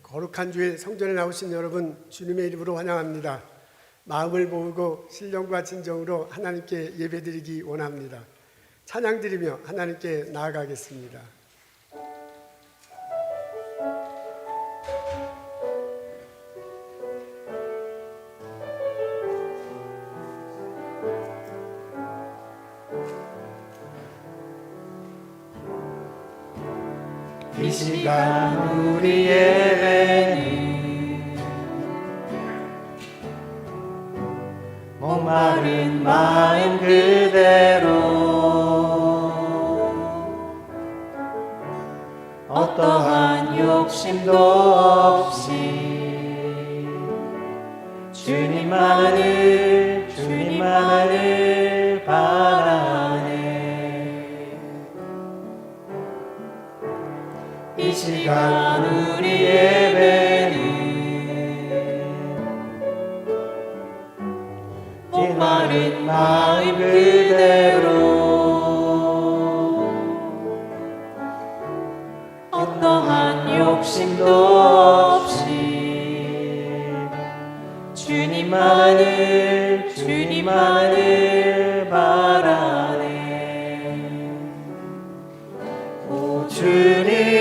거룩한 주일 성전에 나오신 여러분 주님의 이름으로 환영합니다. 마음을 모으고 신령과 진정으로 하나님께 예배드리기 원합니다. 찬양드리며 하나님께 나아가겠습니다. 이 시간 우리 예배는 목마른 마음 그대로 어떠한 욕심도 없이 주님만을 바라네. 이 시간 우리 예배는 목마른 마음 그대로 어떠한 욕심도 없이 주님만을 바라네. 오 주님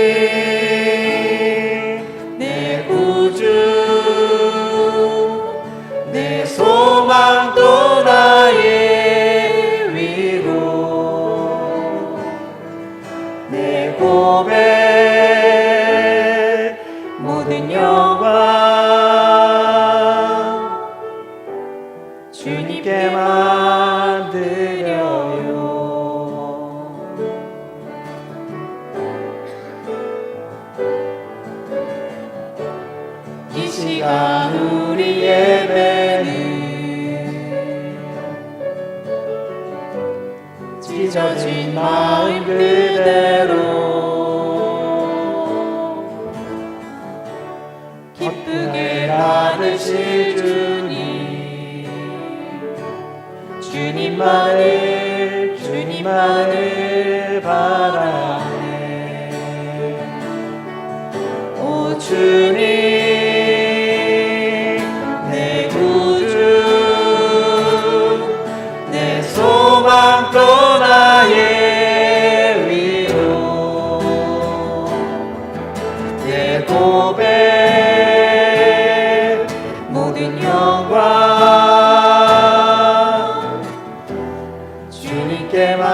소망 또 나의 위로 내 고백 모든 영광 주님께만 드려요. 이 시간 우리 예배는 찢어진 마음 그대로 기쁘게 받으실 주님만을 바라네. 오 주님 내 구주 내 소망 또 나의 위로 내 고백 모든 영광 주님께만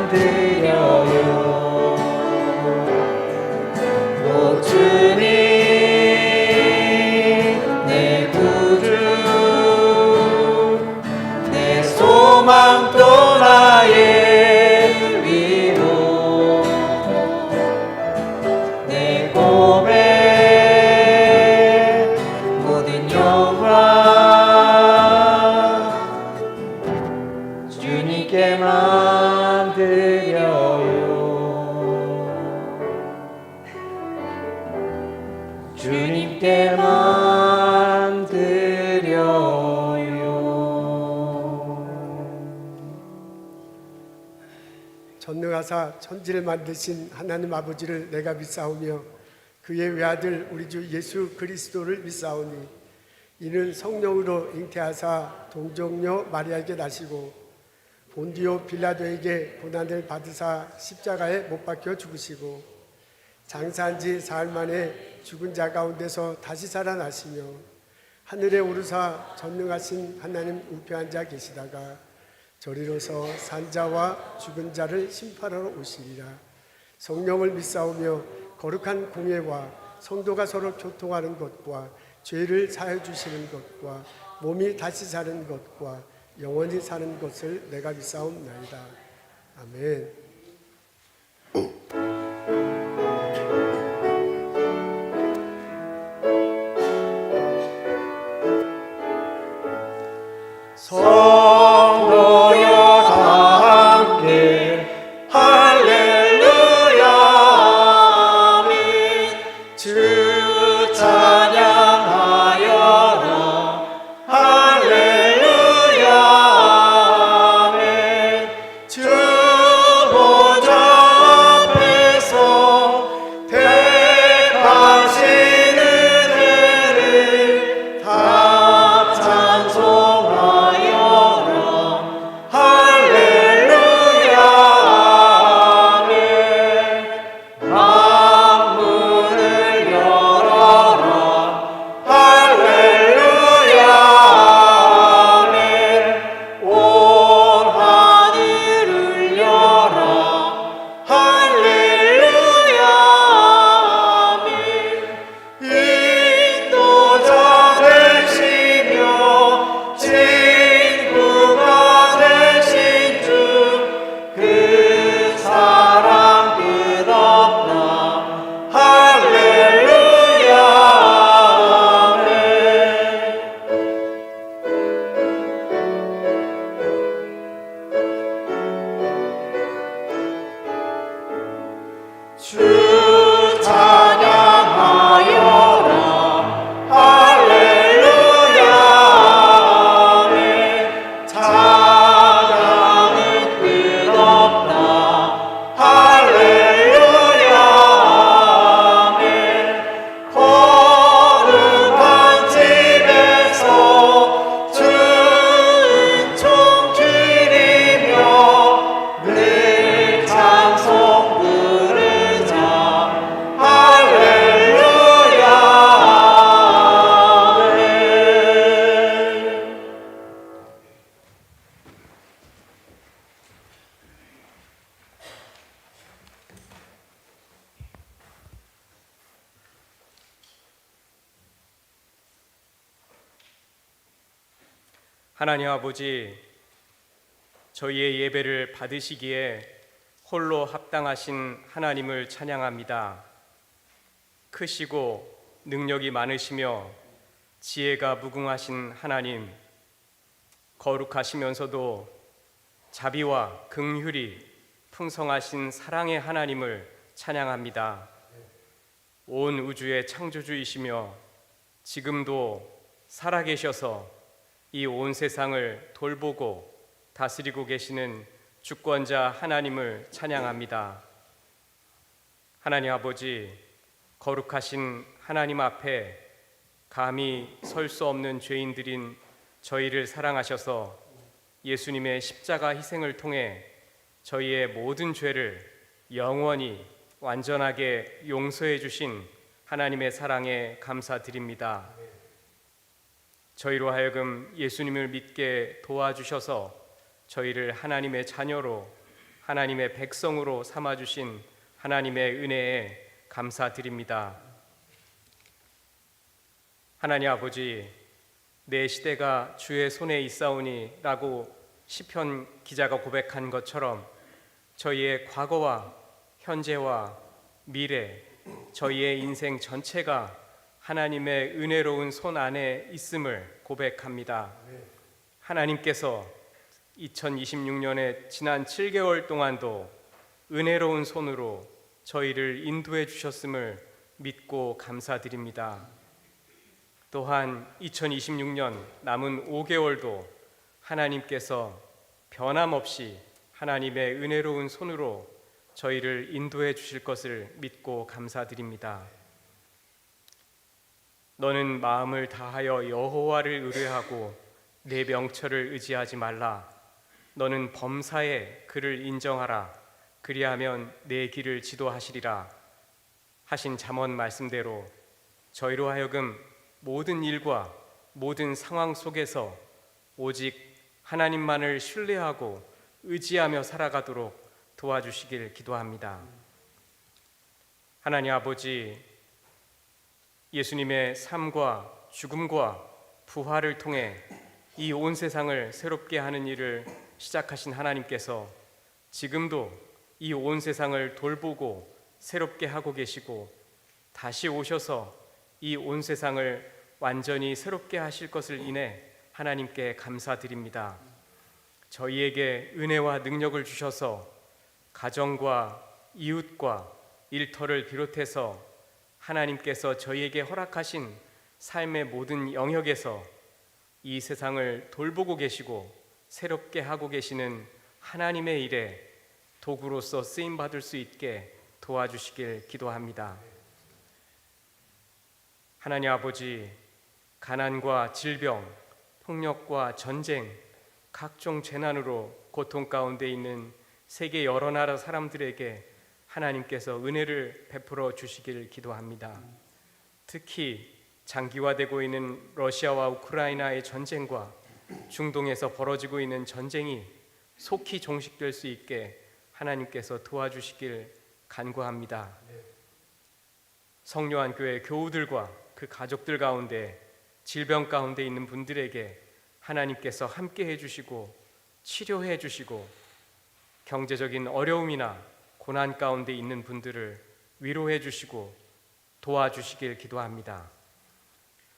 드려요. 오 주님 내 구주 내 소망 또 나의 위로 내 고백 모든 영광 주님께만 드려요. 주님께만 드려요. 전능하사 천지를 만드신 하나님 아버지를 내가 믿사오며 그의 외아들 우리 주 예수 그리스도를 믿사오니 이는 성령으로 잉태하사 동정녀 마리아에게 나시고 본디오 빌라도에게 고난을 받으사 십자가에 못 박혀 죽으시고 장사한 지 사흘 만에 죽은 자 가운데서 다시 살아나시며 하늘에 오르사 전능하신 하나님 우편한 자 계시다가 저리로서 산자와 죽은 자를 심판하러 오시리라. 성령을 믿사오며 거룩한 공예와 성도가 서로 교통하는 것과 죄를 사해 주시는 것과 몸이 다시 사는 것과 영원히 사는 것을 내가 믿사옵나이다. 아멘. 성도여 함께 할렐루야 아멘. 주 찬양하여라 할렐루야 아멘. 주 주 찬양하여라. 할렐루야. 아멘. 찬양은 끝없다. 할렐루야. 아멘. 거룩한 집에서 주은총 드리며 늘 찬송 부르자. 할렐루야. 아멘. 하나님 아버지, 저희의 예배를 받으시기에 홀로 합당하신 하나님을 찬양합니다. 크시고 능력이 많으시며 지혜가 무궁하신 하나님, 거룩하시면서도 자비와 긍휼이 풍성하신 사랑의 하나님을 찬양합니다. 온 우주의 창조주이시며 지금도 살아계셔서 이 온 세상을 돌보고 다스리고 계시는 주권자 하나님을 찬양합니다. 하나님 아버지, 거룩하신 하나님 앞에 감히 설 수 없는 죄인들인 저희를 사랑하셔서 예수님의 십자가 희생을 통해 저희의 모든 죄를 영원히 완전하게 용서해 주신 하나님의 사랑에 감사드립니다. 저희로 하여금 예수님을 믿게 도와주셔서 저희를 하나님의 자녀로, 하나님의 백성으로 삼아주신 하나님의 은혜에 감사드립니다. 하나님 아버지, 내 시대가 주의 손에 있사오니 라고 시편 기자가 고백한 것처럼 저희의 과거와 현재와 미래, 저희의 인생 전체가 하나님의 은혜로운 손 안에 있음을 고백합니다. 하나님께서 2026년의 지난 7개월 동안도 은혜로운 손으로 저희를 인도해 주셨음을 믿고 감사드립니다. 또한 2026년 남은 5개월도 하나님께서 변함없이 하나님의 은혜로운 손으로 저희를 인도해 주실 것을 믿고 감사드립니다. 너는 마음을 다하여 여호와를 의뢰하고 내 명철을 의지하지 말라. 너는 범사에 그를 인정하라. 그리하면 내 길을 지도하시리라 하신 잠언 말씀대로 저희로 하여금 모든 일과 모든 상황 속에서 오직 하나님만을 신뢰하고 의지하며 살아가도록 도와주시길 기도합니다. 하나님 아버지, 예수님의 삶과 죽음과 부활을 통해 이 온 세상을 새롭게 하는 일을 시작하신 하나님께서 지금도 이 온 세상을 돌보고 새롭게 하고 계시고 다시 오셔서 이 온 세상을 완전히 새롭게 하실 것을 인해 하나님께 감사드립니다. 저희에게 은혜와 능력을 주셔서 가정과 이웃과 일터를 비롯해서 하나님께서 저희에게 허락하신 삶의 모든 영역에서 이 세상을 돌보고 계시고 새롭게 하고 계시는 하나님의 일에 도구로서 쓰임받을 수 있게 도와주시길 기도합니다. 하나님 아버지, 가난과 질병, 폭력과 전쟁, 각종 재난으로 고통 가운데 있는 세계 여러 나라 사람들에게 하나님께서 은혜를 베풀어 주시길 기도합니다. 특히 장기화되고 있는 러시아와 우크라이나의 전쟁과 중동에서 벌어지고 있는 전쟁이 속히 종식될 수 있게 하나님께서 도와주시길 간구합니다. 성령한 교회 교우들과 그 가족들 가운데 질병 가운데 있는 분들에게 하나님께서 함께 해주시고 치료해 주시고 경제적인 어려움이나 고난 가운데 있는 분들을 위로해 주시고 도와주시길 기도합니다.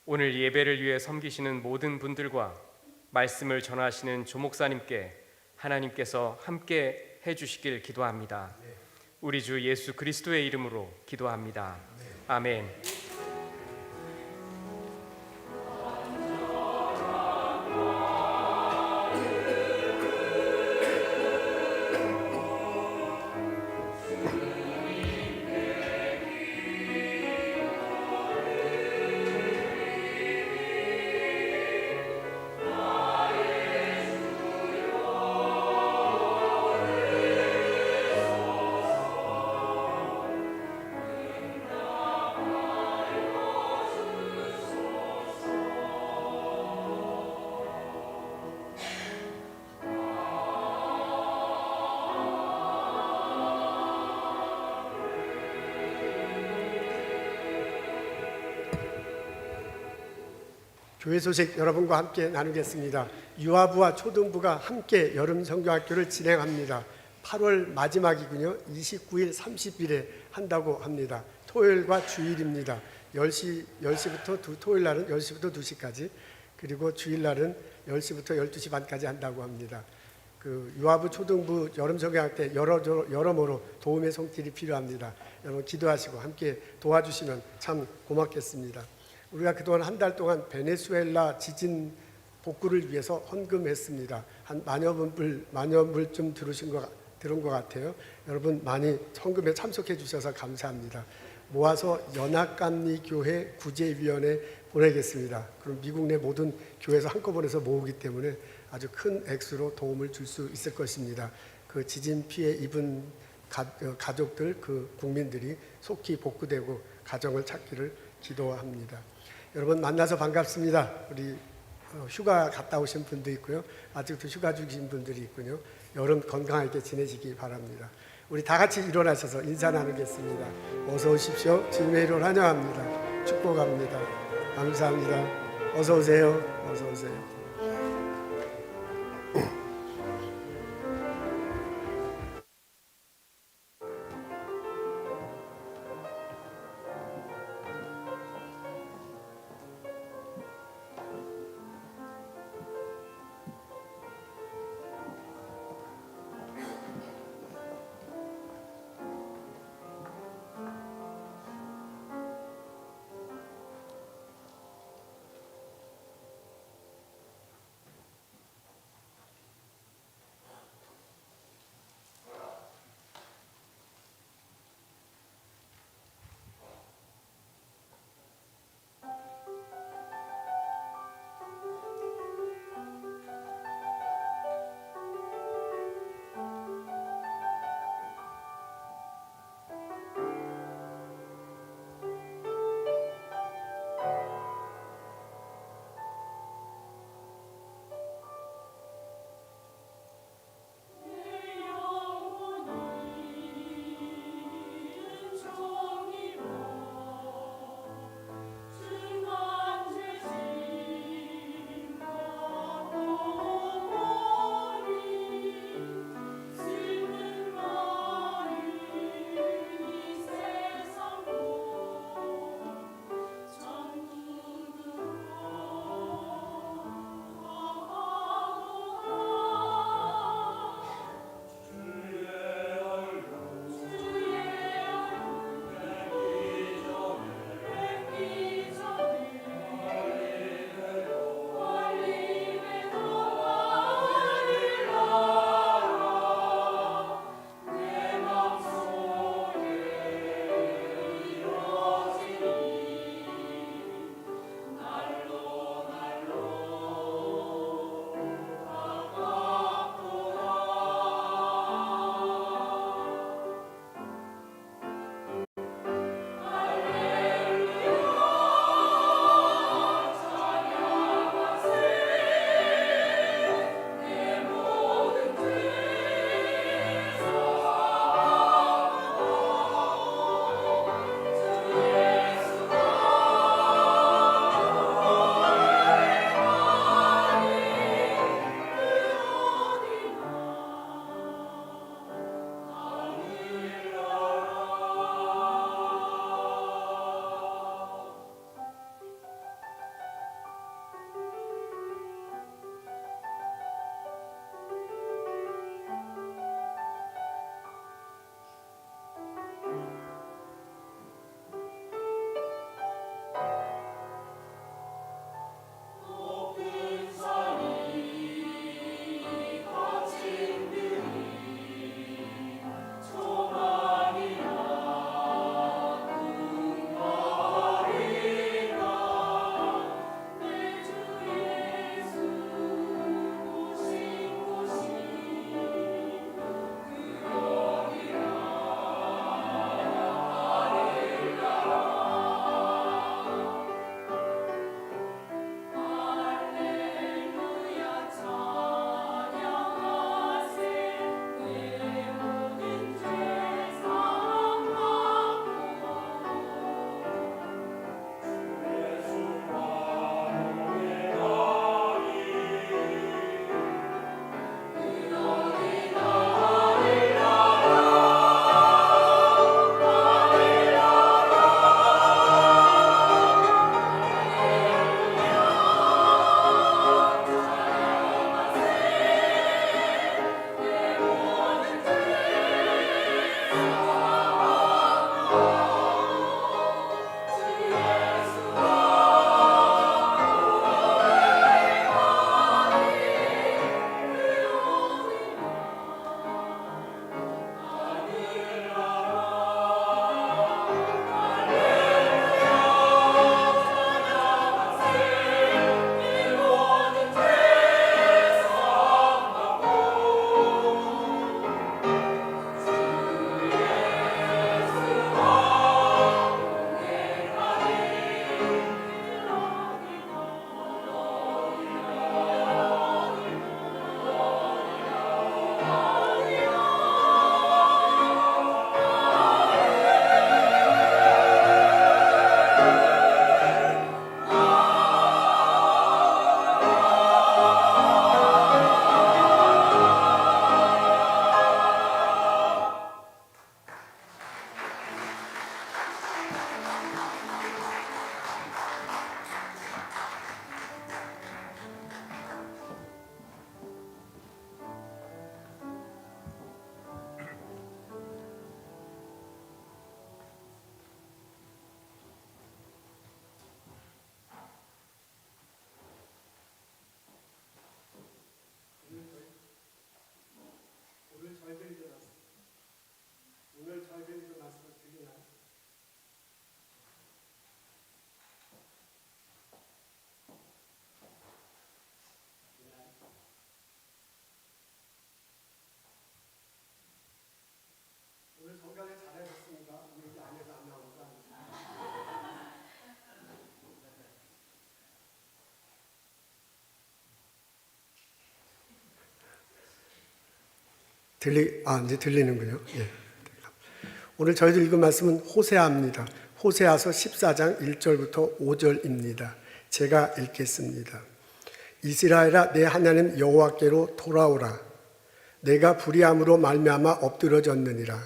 오늘 예배를 위해 섬기시는 모든 분들과 말씀을 전하시는 조목사님께 하나님께서 함께 해주시길 기도합니다. 우리 주 예수 그리스도의 이름으로 기도합니다. 아멘. 교회 소식 여러분과 함께 나누겠습니다. 유아부와 초등부가 함께 여름 성경학교를 진행합니다. 8월 마지막이군요. 29일, 30일에 한다고 합니다. 토요일과 주일입니다. 10시부터 토요일 날은 10시부터 2시까지, 그리고 주일 날은 10시부터 12시 반까지 한다고 합니다. 그 유아부 초등부 여름 성경학교 여러모로 도움의 손길이 필요합니다. 여러분 기도하시고 함께 도와주시면 참 고맙겠습니다. 우리가 그동안 한 달 동안 베네수엘라 지진 복구를 위해서 헌금했습니다. 한 만여 불쯤 들은 것 같아요. 여러분 많이 헌금에 참석해 주셔서 감사합니다. 모아서 연합감리교회 구제위원회 보내겠습니다. 그럼 미국 내 모든 교회에서 한꺼번에서 모으기 때문에 아주 큰 액수로 도움을 줄 수 있을 것입니다. 그 지진 피해 입은 가족들, 그 국민들이 속히 복구되고 가정을 찾기를 기도합니다. 여러분 만나서 반갑습니다. 우리 휴가 갔다 오신 분도 있고요. 아직도 휴가 중이신 분들이 있군요. 여름 건강하게 지내시기 바랍니다. 우리 다 같이 일어나셔서 인사 나누겠습니다. 어서 오십시오. 주님의 이름을 환영합니다. 축복합니다. 감사합니다. 어서 오세요. 어서 오세요. 이제 들리는군요. 예. 오늘 저희들 읽은 말씀은 호세아입니다. 호세아서 14장 1절부터 5절입니다. 제가 읽겠습니다. 이스라엘아, 내 하나님 여호와께로 돌아오라. 내가 불의함으로 말미암아 엎드러졌느니라.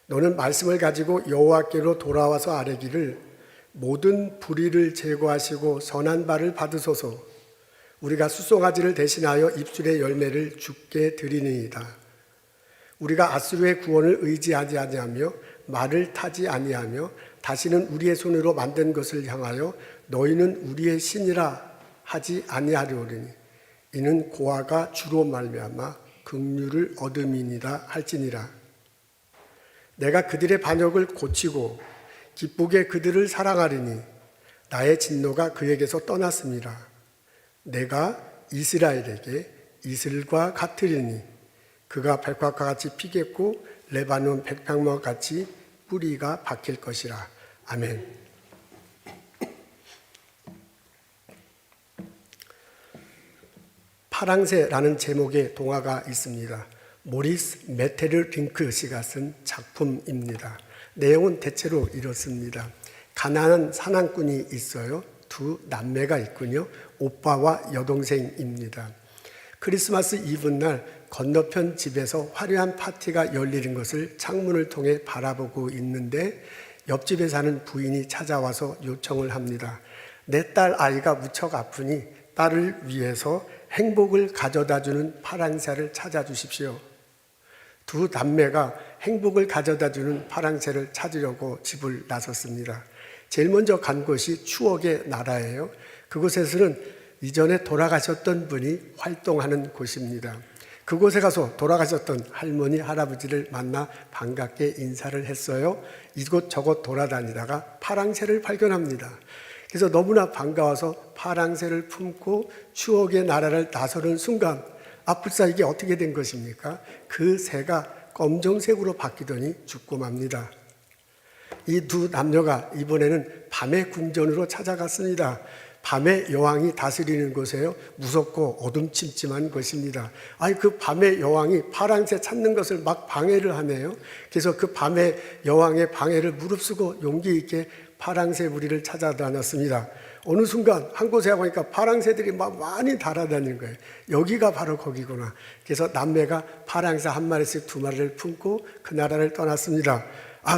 너는 말씀을 가지고 여호와께로 돌아와서 아뢰기를 모든 불의를 제거하시고 선한 바를 받으소서. 우리가 수송아지를 대신하여 입술의 열매를 주께 드리니이다. 우리가 아수르의 구원을 의지하지 아니하며 말을 타지 아니하며 다시는 우리의 손으로 만든 것을 향하여 너희는 우리의 신이라 하지 아니하리오리니 이는 고아가 주로 말미암아 긍휼을 얻음이니라 할지니라. 내가 그들의 반역을 고치고 기쁘게 그들을 사랑하리니 나의 진노가 그에게서 떠났습니다. 내가 이스라엘에게 이슬과 같으리니 그가 백합과 같이 피겠고 레바논 백향목과 같이 뿌리가 박힐 것이라. 아멘. 파랑새라는 제목의 동화가 있습니다. 모리스 메테르링크 씨가 쓴 작품입니다. 내용은 대체로 이렇습니다. 가난한 사냥꾼이 있어요. 두 남매가 있군요. 오빠와 여동생입니다. 크리스마스 이브날 건너편 집에서 화려한 파티가 열리는 것을 창문을 통해 바라보고 있는데 옆집에 사는 부인이 찾아와서 요청을 합니다. 내 딸 아이가 무척 아프니 딸을 위해서 행복을 가져다주는 파랑새를 찾아주십시오. 두 남매가 행복을 가져다주는 파랑새를 찾으려고 집을 나섰습니다. 제일 먼저 간 곳이 추억의 나라예요. 그곳에서는 이전에 돌아가셨던 분이 활동하는 곳입니다. 그곳에 가서 돌아가셨던 할머니, 할아버지를 만나 반갑게 인사를 했어요. 이곳저곳 돌아다니다가 파랑새를 발견합니다. 그래서 너무나 반가워서 파랑새를 품고 추억의 나라를 나서는 순간 아플싸 이게 어떻게 된 것입니까? 그 새가 검정색으로 바뀌더니 죽고 맙니다. 이 두 남녀가 이번에는 밤의 궁전으로 찾아갔습니다. 밤의 여왕이 다스리는 곳이에요. 무섭고 어둠침침한 곳입니다. 그 밤의 여왕이 파랑새 찾는 것을 막 방해를 하네요. 그래서 그 밤의 여왕의 방해를 무릅쓰고 용기 있게 파랑새 무리를 찾아다녔습니다. 어느 순간 한 곳에 가보니까 파랑새들이 막 많이 달아다니는 거예요. 여기가 바로 거기구나. 그래서 남매가 파랑새 한 마리씩 두 마리를 품고 그 나라를 떠났습니다.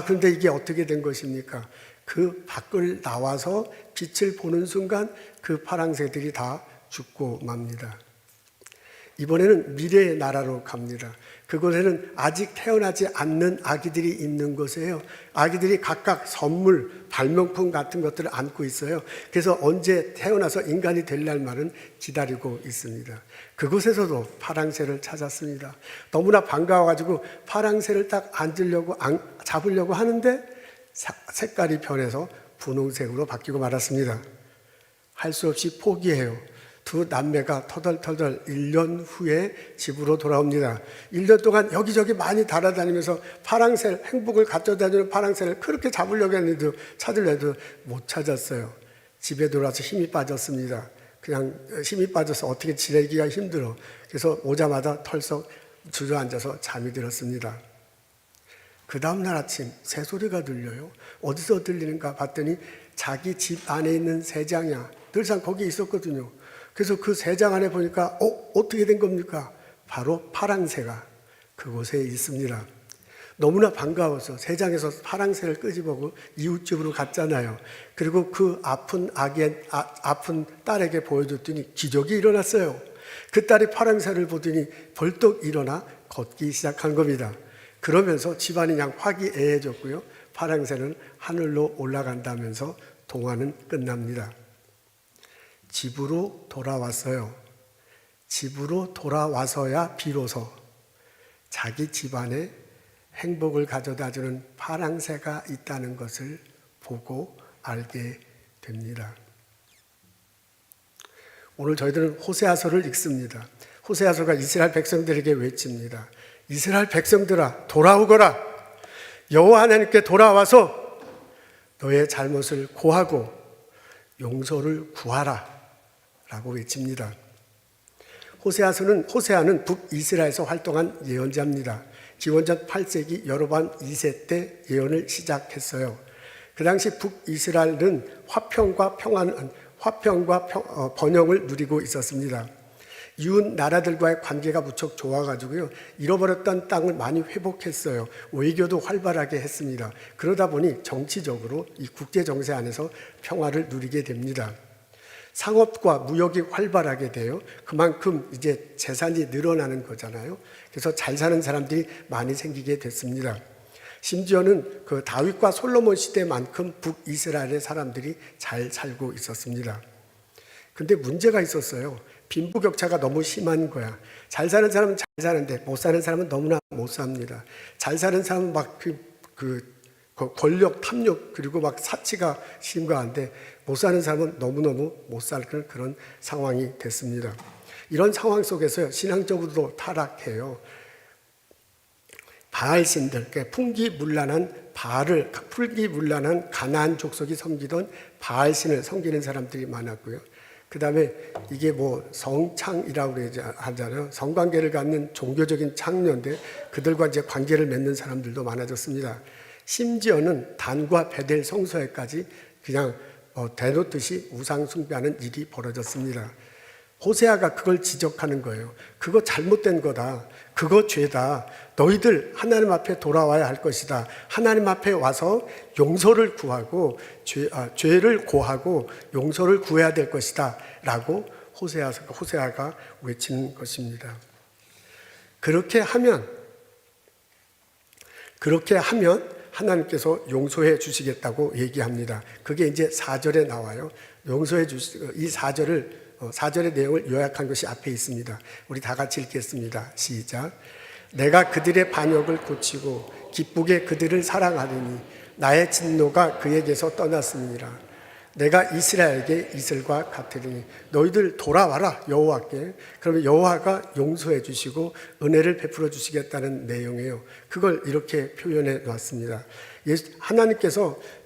그런데 이게 어떻게 된 것입니까? 그 밖을 나와서 빛을 보는 순간 그 파랑새들이 다 죽고 맙니다. 이번에는 미래의 나라로 갑니다. 그곳에는 아직 태어나지 않는 아기들이 있는 곳이에요. 아기들이 각각 선물, 발명품 같은 것들을 안고 있어요. 그래서 언제 태어나서 인간이 될 날만은 기다리고 있습니다. 그곳에서도 파랑새를 찾았습니다. 너무나 반가워가지고 파랑새를 딱 잡으려고 하는데 색깔이 변해서 분홍색으로 바뀌고 말았습니다. 할 수 없이 포기해요. 두 남매가 터덜터덜 1년 후에 집으로 돌아옵니다. 1년 동안 여기저기 많이 달아다니면서 파랑새, 행복을 가져다주는 파랑새를 그렇게 잡으려고 했는데 찾으려도 못 찾았어요. 집에 돌아와서 힘이 빠졌습니다. 그냥 힘이 빠져서 어떻게 지내기가 힘들어. 그래서 오자마자 털썩 주저앉아서 잠이 들었습니다. 그 다음날 아침 새소리가 들려요. 어디서 들리는가 봤더니 자기 집 안에 있는 새장이야. 늘상 거기 있었거든요. 그래서 그 새장 안에 보니까 어떻게 된 겁니까? 바로 파랑새가 그곳에 있습니다. 너무나 반가워서 새장에서 파랑새를 끄집어고 이웃집으로 갔잖아요. 그리고 그 아픈 딸에게 보여줬더니 기적이 일어났어요. 그 딸이 파랑새를 보더니 벌떡 일어나 걷기 시작한 겁니다. 그러면서 집안이 그냥 화기애애해졌고요. 파랑새는 하늘로 올라간다면서 동화는 끝납니다. 집으로 돌아왔어요. 집으로 돌아와서야 비로소 자기 집안에 행복을 가져다주는 파랑새가 있다는 것을 보고 알게 됩니다. 오늘 저희들은 호세아서를 읽습니다. 호세아서가 이스라엘 백성들에게 외칩니다. 이스라엘 백성들아, 돌아오거라. 여호와 하나님께 돌아와서 너의 잘못을 고하고 용서를 구하라 라고 외칩니다. 호세아는 북이스라엘에서 활동한 예언자입니다. 기원전 8세기 여로보암 2세 때 예언을 시작했어요. 그 당시 북이스라엘은 화평과 번영을 누리고 있었습니다. 이웃 나라들과의 관계가 무척 좋아가지고요, 잃어버렸던 땅을 많이 회복했어요. 외교도 활발하게 했습니다. 그러다 보니 정치적으로 이 국제 정세 안에서 평화를 누리게 됩니다. 상업과 무역이 활발하게 돼요. 그만큼 이제 재산이 늘어나는 거잖아요. 그래서 잘 사는 사람들이 많이 생기게 됐습니다. 심지어는 그 다윗과 솔로몬 시대만큼 북이스라엘의 사람들이 잘 살고 있었습니다. 근데 문제가 있었어요. 빈부격차가 너무 심한 거야. 잘 사는 사람은 잘 사는데 못 사는 사람은 너무나 못 삽니다. 잘 사는 사람은 막 권력, 탐욕, 그리고 막 사치가 심각한데 못 사는 사람은 너무너무 못 살 그런 상황이 됐습니다. 이런 상황 속에서 신앙적으로도 타락해요. 바알신들, 풍기문란한 가나안 족속이 섬기던 바알신을 섬기는 사람들이 많았고요. 그 다음에 이게 뭐 성창이라고 하잖아요. 성관계를 갖는 종교적인 창녀인데 그들과 이제 관계를 맺는 사람들도 많아졌습니다. 심지어는 단과 베델 성소에까지 그냥 대놓듯이 우상 숭배하는 일이 벌어졌습니다. 호세아가 그걸 지적하는 거예요. 그거 잘못된 거다. 그거 죄다. 너희들 하나님 앞에 돌아와야 할 것이다. 하나님 앞에 와서 용서를 구하고 죄를 고하고 용서를 구해야 될 것이다 라고 호세아가 외치는 것입니다. 그렇게 하면 하나님께서 용서해 주시겠다고 얘기합니다. 그게 이제 4절에 나와요. 이 4절의 내용을 요약한 것이 앞에 있습니다. 우리 다 같이 읽겠습니다. 시작. 내가 그들의 반역을 고치고 기쁘게 그들을 사랑하리니 나의 진노가 그에게서 떠났음이니라. 내가 이스라엘에게 이슬과 같으리니 너희들 돌아와라 여호와께. 그러면 여호와가 용서해 주시고 은혜를 베풀어 주시겠다는 내용이에요. 그걸 이렇게 표현해 놨습니다.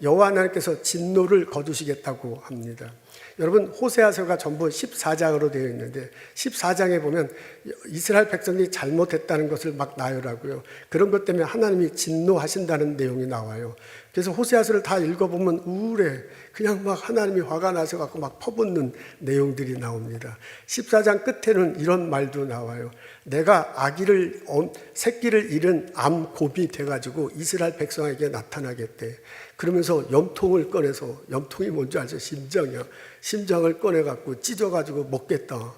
여호와 하나님께서 진노를 거두시겠다고 합니다. 여러분, 호세아서가 전부 14장으로 되어 있는데 14장에 보면 이스라엘 백성이 잘못했다는 것을 막 나열하고요. 그런 것 때문에 하나님이 진노하신다는 내용이 나와요. 그래서 호세아서를 다 읽어보면 우울해. 그냥 막 하나님이 화가 나서 갖고 막 퍼붓는 내용들이 나옵니다. 14장 끝에는 이런 말도 나와요. 내가 새끼를 잃은 암곰이 돼가지고 이스라엘 백성에게 나타나겠대. 그러면서 염통을 꺼내서, 염통이 뭔지 알죠? 심장이야. 심장을 꺼내갖고 찢어가지고 먹겠다.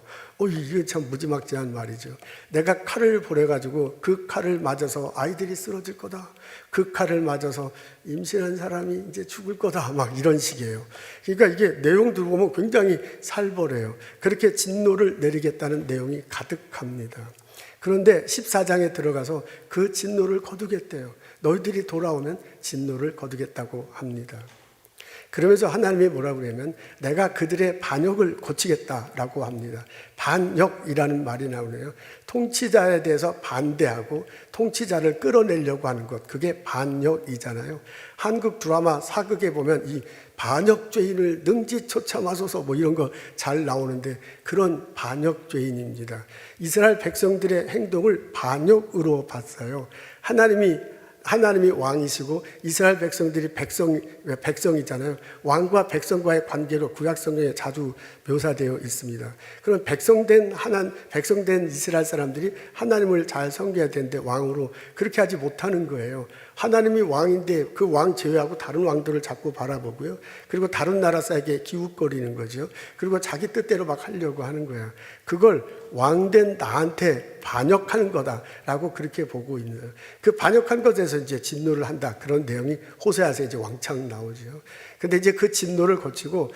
이게 참 무지막지한 말이죠. 내가 칼을 보내가지고 그 칼을 맞아서 아이들이 쓰러질 거다. 그 칼을 맞아서 임신한 사람이 이제 죽을 거다. 막 이런 식이에요. 그러니까 이게 내용 들어보면 굉장히 살벌해요. 그렇게 진노를 내리겠다는 내용이 가득합니다. 그런데 14장에 들어가서 그 진노를 거두겠대요. 너희들이 돌아오면 진노를 거두겠다고 합니다. 그러면서 하나님이 뭐라고 그러냐면 내가 그들의 반역을 고치겠다라고 합니다. 반역이라는 말이 나오네요. 통치자에 대해서 반대하고 통치자를 끌어내려고 하는 것, 그게 반역이잖아요. 한국 드라마 사극에 보면 이 반역죄인을 능지처참하소서 뭐 이런 거 잘 나오는데 그런 반역죄인입니다. 이스라엘 백성들의 행동을 반역으로 봤어요. 하나님이 왕이시고 이스라엘 백성들이 백성이잖아요. 왕과 백성과의 관계로 구약 성경에 자주 묘사되어 있습니다. 그럼 백성된 이스라엘 사람들이 하나님을 잘 섬겨야 되는데 왕으로 그렇게 하지 못하는 거예요. 하나님이 왕인데 그 왕 제외하고 다른 왕들을 자꾸 바라보고요. 그리고 다른 나라 사에게 기웃거리는 거죠. 그리고 자기 뜻대로 막 하려고 하는 거야. 그걸 왕된 나한테 반역하는 거다라고 그렇게 보고 있는 거예요. 그 반역한 것에서 이제 진노를 한다. 그런 내용이 호세아서에 이제 왕창 나오죠. 근데 이제 그 진노를 고치고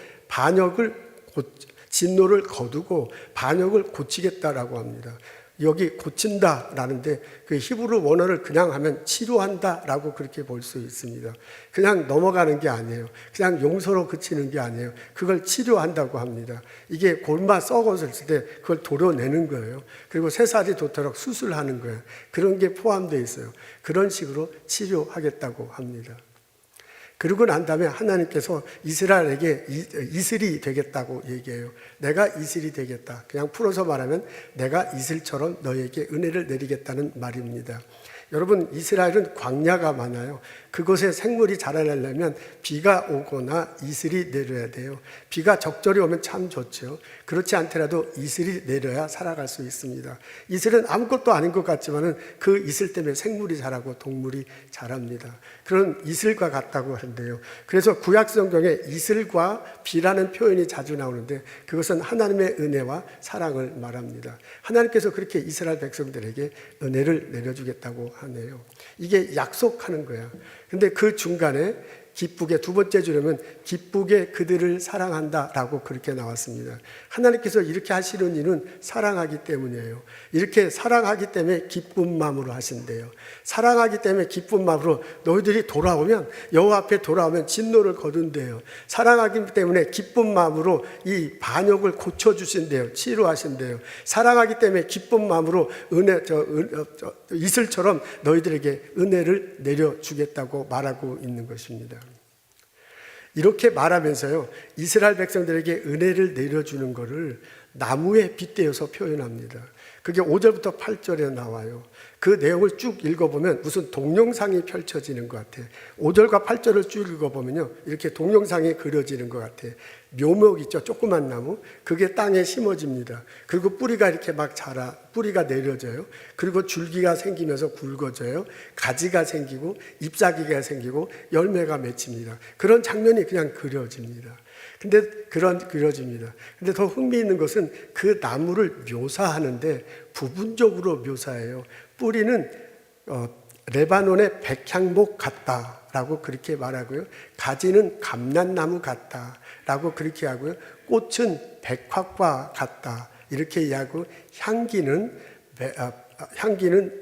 진노를 거두고 반역을 고치겠다라고 합니다. 여기 고친다라는데 그 히브리 원어를 그냥 하면 치료한다라고 그렇게 볼 수 있습니다. 그냥 넘어가는 게 아니에요. 그냥 용서로 그치는 게 아니에요. 그걸 치료한다고 합니다. 이게 골마 썩었을 때 그걸 도려내는 거예요. 그리고 새살이 돋도록 수술하는 거예요. 그런 게 포함되어 있어요. 그런 식으로 치료하겠다고 합니다. 그러고 난 다음에 하나님께서 이스라엘에게 이슬이 되겠다고 얘기해요. 내가 이슬이 되겠다. 그냥 풀어서 말하면 내가 이슬처럼 너에게 은혜를 내리겠다는 말입니다. 여러분, 이스라엘은 광야가 많아요. 그곳에 생물이 자라려면 비가 오거나 이슬이 내려야 돼요. 비가 적절히 오면 참 좋죠. 그렇지 않더라도 이슬이 내려야 살아갈 수 있습니다. 이슬은 아무것도 아닌 것 같지만 그 이슬 때문에 생물이 자라고 동물이 자랍니다. 그런 이슬과 같다고 하는데요. 그래서 구약 성경에 이슬과 비라는 표현이 자주 나오는데 그것은 하나님의 은혜와 사랑을 말합니다. 하나님께서 그렇게 이스라엘 백성들에게 은혜를 내려주겠다고 하네요. 이게 약속하는 거야. 근데 그 중간에 기쁘게, 두 번째 줄에는 기쁘게 그들을 사랑한다라고 그렇게 나왔습니다. 하나님께서 이렇게 하시는 이유는 사랑하기 때문이에요. 이렇게 사랑하기 때문에 기쁜 마음으로 하신대요. 사랑하기 때문에 기쁜 마음으로 너희들이 돌아오면, 여호와 앞에 돌아오면 진노를 거둔대요. 사랑하기 때문에 기쁜 마음으로 이 반역을 고쳐주신대요. 치료하신대요. 사랑하기 때문에 기쁜 마음으로 이슬처럼 너희들에게 은혜를 내려주겠다고 말하고 있는 것입니다. 이렇게 말하면서요, 이스라엘 백성들에게 은혜를 내려주는 것을 나무에 빗대어서 표현합니다. 그게 5절부터 8절에 나와요. 그 내용을 쭉 읽어보면 무슨 동영상이 펼쳐지는 것 같아요. 5절과 8절을 쭉 읽어보면요, 이렇게 동영상이 그려지는 것 같아요. 묘목 있죠, 조그만 나무. 그게 땅에 심어집니다. 그리고 뿌리가 이렇게 막 자라, 뿌리가 내려져요. 그리고 줄기가 생기면서 굵어져요. 가지가 생기고 잎사귀가 생기고 열매가 맺힙니다. 그런 장면이 그냥 그려집니다. 그려집니다. 근데 더 흥미있는 것은 그 나무를 묘사하는데 부분적으로 묘사해요. 뿌리는 레바논의 백향목 같다라고 그렇게 말하고요. 가지는 감람나무 같다라고 그렇게 하고요. 꽃은 백화과 같다 이렇게 이야기하고 향기는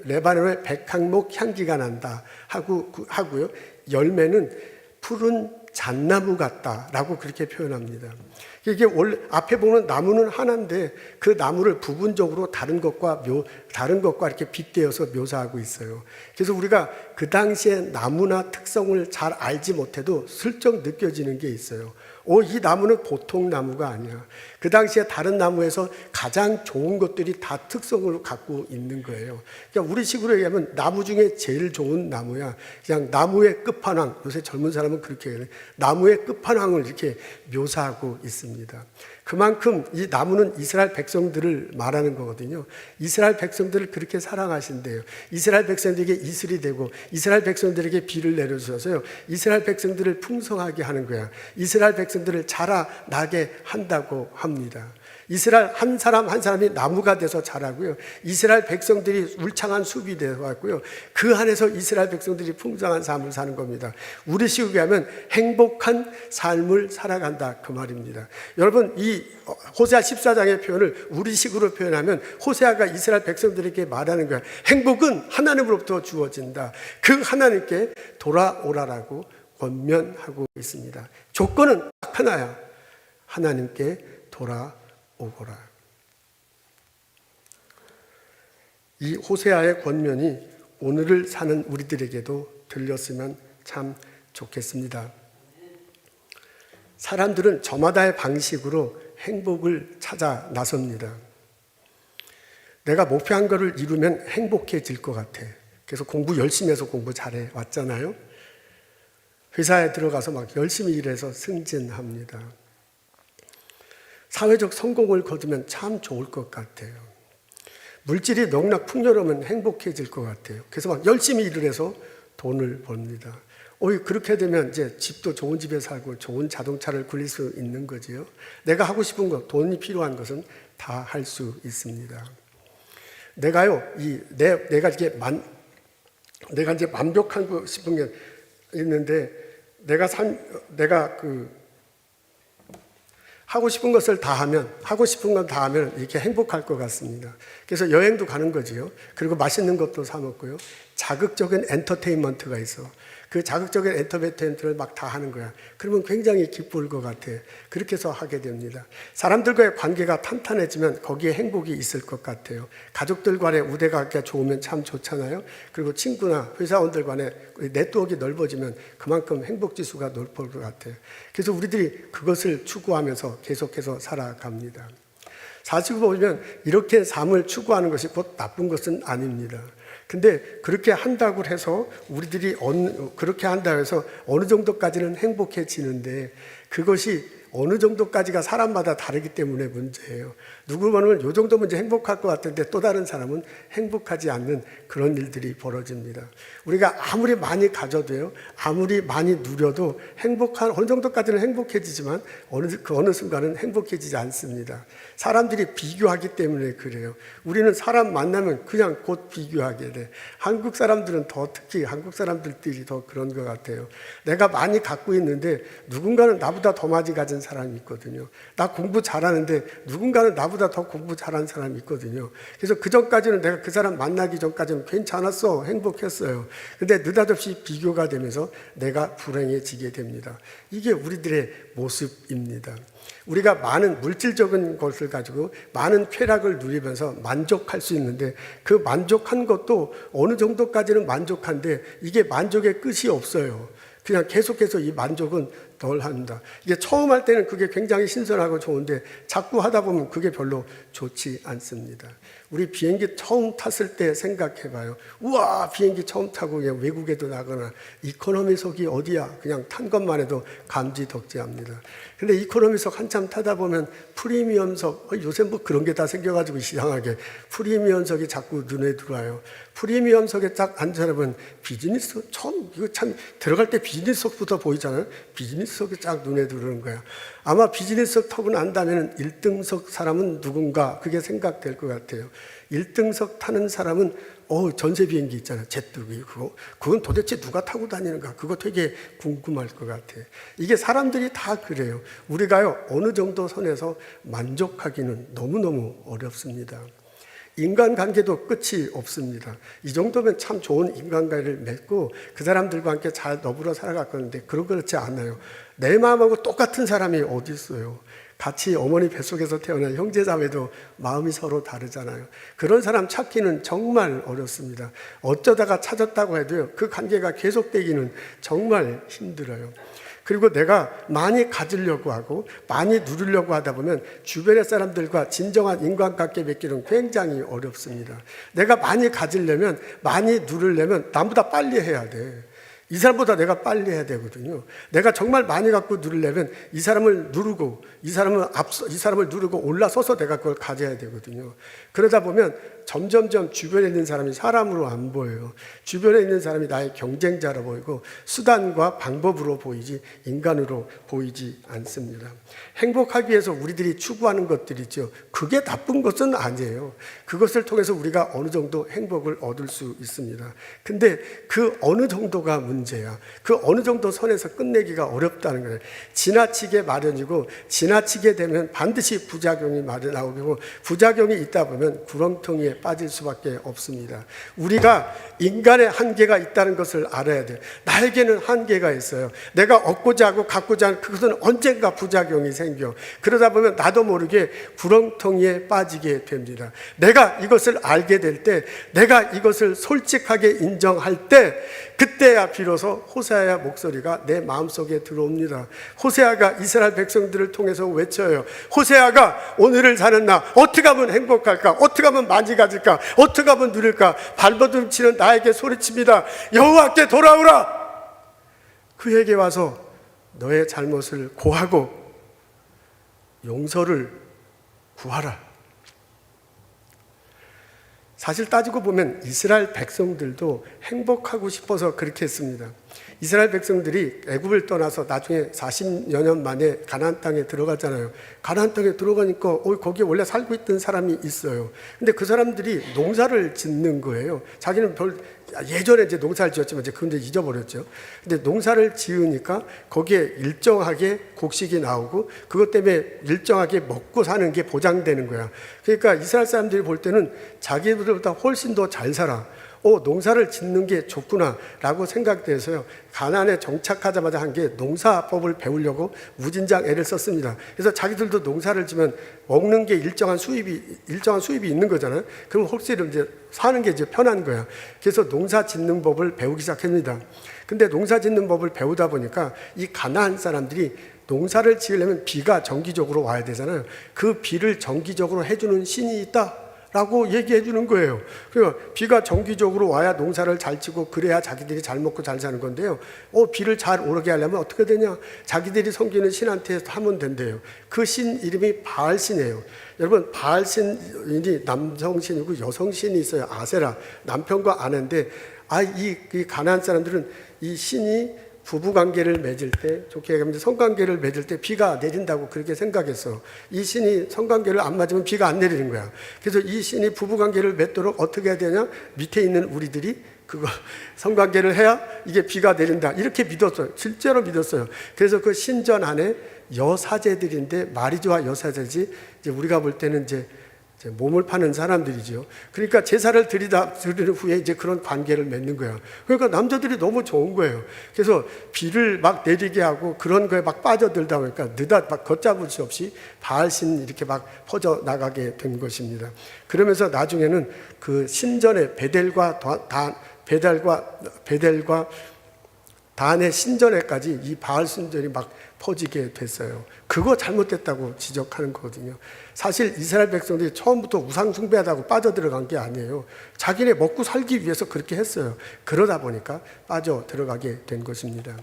레바논의 백향목 향기가 난다 하고요. 열매는 푸른 잣나무 같다라고 그렇게 표현합니다. 이게 원래 앞에 보는 나무는 하나인데 그 나무를 부분적으로 다른 것과 이렇게 빗대어서 묘사하고 있어요. 그래서 우리가 그 당시에 나무나 특성을 잘 알지 못해도 슬쩍 느껴지는 게 있어요. 이 나무는 보통 나무가 아니야. 그 당시에 다른 나무에서 가장 좋은 것들이 다 특성을 갖고 있는 거예요. 그러니까 우리 식으로 얘기하면 나무 중에 제일 좋은 나무야. 그냥 나무의 끝판왕. 요새 젊은 사람은 그렇게 얘기해요. 나무의 끝판왕을 이렇게 묘사하고 있습니다. 그만큼 이 나무는 이스라엘 백성들을 말하는 거거든요. 이스라엘 백성들을 그렇게 사랑하신대요. 이스라엘 백성들에게 이슬이 되고 이스라엘 백성들에게 비를 내려주셔서요, 이스라엘 백성들을 풍성하게 하는 거야. 이스라엘 백성들을 자라나게 한다고 합니다. 이스라엘 한 사람 한 사람이 나무가 돼서 자라고요. 이스라엘 백성들이 울창한 숲이 되어왔고요. 그 안에서 이스라엘 백성들이 풍성한 삶을 사는 겁니다. 우리 식으로 하면 행복한 삶을 살아간다 그 말입니다. 여러분, 이 호세아 14장의 표현을 우리 식으로 표현하면 호세아가 이스라엘 백성들에게 말하는 거야. 행복은 하나님으로부터 주어진다. 그 하나님께 돌아오라라고 권면하고 있습니다. 조건은 딱 하나야. 하나님께 돌아오거라. 이 호세아의 권면이 오늘을 사는 우리들에게도 들렸으면 참 좋겠습니다. 사람들은 저마다의 방식으로 행복을 찾아 나섭니다. 내가 목표한 것을 이루면 행복해질 것 같아. 그래서 공부 열심히 해서 공부 잘해 왔잖아요. 회사에 들어가서 막 열심히 일해서 승진합니다. 사회적 성공을 거두면 참 좋을 것 같아요. 물질이 농락 풍요로우면 행복해질 것 같아요. 그래서 막 열심히 일을 해서 돈을 벌니다. 그렇게 되면 이제 집도 좋은 집에 살고 좋은 자동차를 굴릴 수 있는 거지요. 내가 하고 싶은 것, 돈이 필요한 것은 다 할 수 있습니다. 내가 이제 만족하고 싶은 게 있는데 하고 싶은 것을 다 하면, 하고 싶은 건 다 하면 이렇게 행복할 것 같습니다. 그래서 여행도 가는 거지요. 그리고 맛있는 것도 사 먹고요. 자극적인 엔터테인먼트가 있어. 그 자극적인 엔터테인먼트를 막 다 하는 거야. 그러면 굉장히 기쁠 것 같아. 그렇게 해서 하게 됩니다. 사람들과의 관계가 탄탄해지면 거기에 행복이 있을 것 같아요. 가족들 간의 우대관계가 좋으면 참 좋잖아요. 그리고 친구나 회사원들 간의 네트워크가 넓어지면 그만큼 행복지수가 높을 것 같아요. 그래서 우리들이 그것을 추구하면서 계속해서 살아갑니다. 사실 보면 이렇게 삶을 추구하는 것이 곧 나쁜 것은 아닙니다. 근데 그렇게 한다고 해서 우리들이 그렇게 한다고 해서 어느 정도까지는 행복해지는데 그것이 어느 정도까지가 사람마다 다르기 때문에 문제예요. 누구 보면 이 정도면 이제 행복할 것 같은데 또 다른 사람은 행복하지 않는 그런 일들이 벌어집니다. 우리가 아무리 많이 가져도요, 아무리 많이 누려도 어느 정도까지는 행복해지지만 어느 순간은 행복해지지 않습니다. 사람들이 비교하기 때문에 그래요. 우리는 사람 만나면 그냥 곧 비교하게 돼. 한국 사람들은 특히 한국 사람들이 더 그런 것 같아요. 내가 많이 갖고 있는데 누군가는 나보다 더 많이 가진 사람이 있거든요. 나 공부 잘하는데 누군가는 나보다 더 공부 잘하는 사람이 있거든요. 그래서 그 전까지는 내가 그 사람 만나기 전까지는 괜찮았어, 행복했어요. 근데 느닷없이 비교가 되면서 내가 불행해지게 됩니다. 이게 우리들의 모습입니다. 우리가 많은 물질적인 것을 가지고 많은 쾌락을 누리면서 만족할 수 있는데 그 만족한 것도 어느 정도까지는 만족한데 이게 만족의 끝이 없어요. 그냥 계속해서 이 만족은 덜 합니다. 이게 처음 할 때는 그게 굉장히 신선하고 좋은데 자꾸 하다 보면 그게 별로 좋지 않습니다. 우리 비행기 처음 탔을 때 생각해봐요. 우와, 비행기 처음 타고 그냥 외국에도 나거나 이코노미석이 어디야? 그냥 탄 것만 해도 감지덕지합니다. 근데 이코노미석 한참 타다 보면 프리미엄석, 요새 뭐 그런 게 다 생겨가지고 이상하게 프리미엄석이 자꾸 눈에 들어와요. 프리미엄석에 딱 앉아보면 비즈니스 처음 이거 참 들어갈 때 비즈니스석부터 보이잖아요. 비즈니스석이 딱 눈에 들어오는 거야. 아마 비즈니스석 타고 난 다음에는 1등석 사람은 누군가 그게 생각될 것 같아요. 1등석 타는 사람은 전세 비행기 있잖아요. 제트기 그건 도대체 누가 타고 다니는가? 그거 되게 궁금할 것 같아요. 이게 사람들이 다 그래요. 우리가요 어느 정도 선에서 만족하기는 너무너무 어렵습니다. 인간관계도 끝이 없습니다. 이 정도면 참 좋은 인간관계를 맺고 그 사람들과 함께 잘 더불어 살아갔건데 그렇지 않아요. 내 마음하고 똑같은 사람이 어디 있어요. 같이 어머니 뱃속에서 태어난 형제자매도 마음이 서로 다르잖아요. 그런 사람 찾기는 정말 어렵습니다. 어쩌다가 찾았다고 해도요, 그 관계가 계속되기는 정말 힘들어요. 그리고 내가 많이 가지려고 하고 많이 누리려고 하다 보면 주변의 사람들과 진정한 인간관계 맺기는 굉장히 어렵습니다. 내가 많이 가지려면, 많이 누리려면 남보다 빨리 해야 돼. 이 사람보다 내가 빨리 해야 되거든요. 내가 정말 많이 갖고 누리려면 이 사람을 누르고 이 사람을 누르고 올라서서 내가 그걸 가져야 되거든요. 그러다 보면 점점점 주변에 있는 사람이 사람으로 안 보여요. 주변에 있는 사람이 나의 경쟁자로 보이고 수단과 방법으로 보이지 인간으로 보이지 않습니다. 행복하기 위해서 우리들이 추구하는 것들이죠. 그게 나쁜 것은 아니에요. 그것을 통해서 우리가 어느 정도 행복을 얻을 수 있습니다. 근데 그 어느 정도가 문제야. 그 어느 정도 선에서 끝내기가 어렵다는 거예요. 지나치게 마련이고 지나치게 되면 반드시 부작용이 나오고 부작용이 있다 보면 구렁텅이에 빠질 수밖에 없습니다. 우리가 인간의 한계가 있다는 것을 알아야 돼요. 나에게는 한계가 있어요. 내가 얻고자 하고 갖고자 하는 그것은 언젠가 부작용이 생겨. 그러다 보면 나도 모르게 구렁텅이에 빠지게 됩니다. 내가 이것을 알게 될 때, 내가 이것을 솔직하게 인정할 때, 그때야 비로소 호세아의 목소리가 내 마음속에 들어옵니다. 호세아가 이스라엘 백성들을 통해서 외쳐요. 호세아가 오늘을 사는 나 어떻게 하면 행복할까? 어떻게 하면 많이 가질까? 어떻게 하면 누릴까? 발버둥 치는 나에게 소리칩니다. 여호와께 돌아오라. 그에게 와서 너의 잘못을 고하고 용서를 구하라. 사실 따지고 보면 이스라엘 백성들도 행복하고 싶어서 그렇게 했습니다. 이스라엘 백성들이 애굽을 떠나서 나중에 40여 년 만에 가나안 땅에 들어갔잖아요. 가나안 땅에 들어가니까 거기에 원래 살고 있던 사람이 있어요. 근데 그 사람들이 농사를 짓는 거예요. 자기는 예전에 이제 농사를 지었지만 이제 그건 이제 잊어버렸죠. 근데 농사를 지으니까 거기에 일정하게 곡식이 나오고 그것 때문에 일정하게 먹고 사는 게 보장되는 거야. 그러니까 이스라엘 사람들이 볼 때는 자기들보다 훨씬 더 잘 살아. 농사를 짓는 게 좋구나라고 생각돼서요. 가나안에 정착하자마자 한 게 농사법을 배우려고 무진장 애를 썼습니다. 그래서 자기들도 농사를 지면 먹는 게 일정한 수입이 있는 거잖아요. 그럼 혹시 이제 사는 게 이제 편한 거야. 그래서 농사 짓는 법을 배우기 시작합니다. 근데 농사 짓는 법을 배우다 보니까 이 가나안 사람들이 농사를 지으려면 비가 정기적으로 와야 되잖아요. 그 비를 정기적으로 해주는 신이 있다라고 얘기해 주는 거예요. 그러니까 비가 정기적으로 와야 농사를 잘 지고 그래야 자기들이 잘 먹고 잘 사는 건데요. 비를 잘 오르게 하려면 어떻게 되냐? 자기들이 섬기는 신한테 하면 된대요. 그 신 이름이 바알신이에요. 여러분, 바알신이 남성신이고 여성신이 있어요. 아세라, 남편과 아내인데 이 가나안 사람들은 이 신이 부부관계를 맺을 때, 좋게 얘기하면 성관계를 맺을 때 비가 내린다고 그렇게 생각했어. 이 신이 성관계를 안 맞으면 비가 안 내리는 거야. 그래서 이 신이 부부관계를 맺도록 어떻게 해야 되냐? 밑에 있는 우리들이 그거 성관계를 해야 이게 비가 내린다, 이렇게 믿었어요. 실제로 믿었어요. 그래서 그 신전 안에 여사제들인데 마리조와 여사제지, 이제 우리가 볼 때는 이제 몸을 파는 사람들이죠. 그러니까 제사를 드린 후에 이제 그런 관계를 맺는 거예요. 그러니까 남자들이 너무 좋은 거예요. 그래서 비를 막 내리게 하고 그런 거에 막 빠져들다 보니까 막 걷잡을 수 없이 바알신 이렇게 막 퍼져 나가게 된 것입니다. 그러면서 나중에는 그 신전의 베델과 단의 신전에까지 이 바알 신전이 막 퍼지게 됐어요. 그거 잘못됐다고 지적하는 거거든요. 사실 이스라엘 백성들이 처음부터 우상 숭배하다고 빠져들어간 게 아니에요. 자기네 먹고 살기 위해서 그렇게 했어요. 그러다 보니까 빠져들어가게 된 것입니다.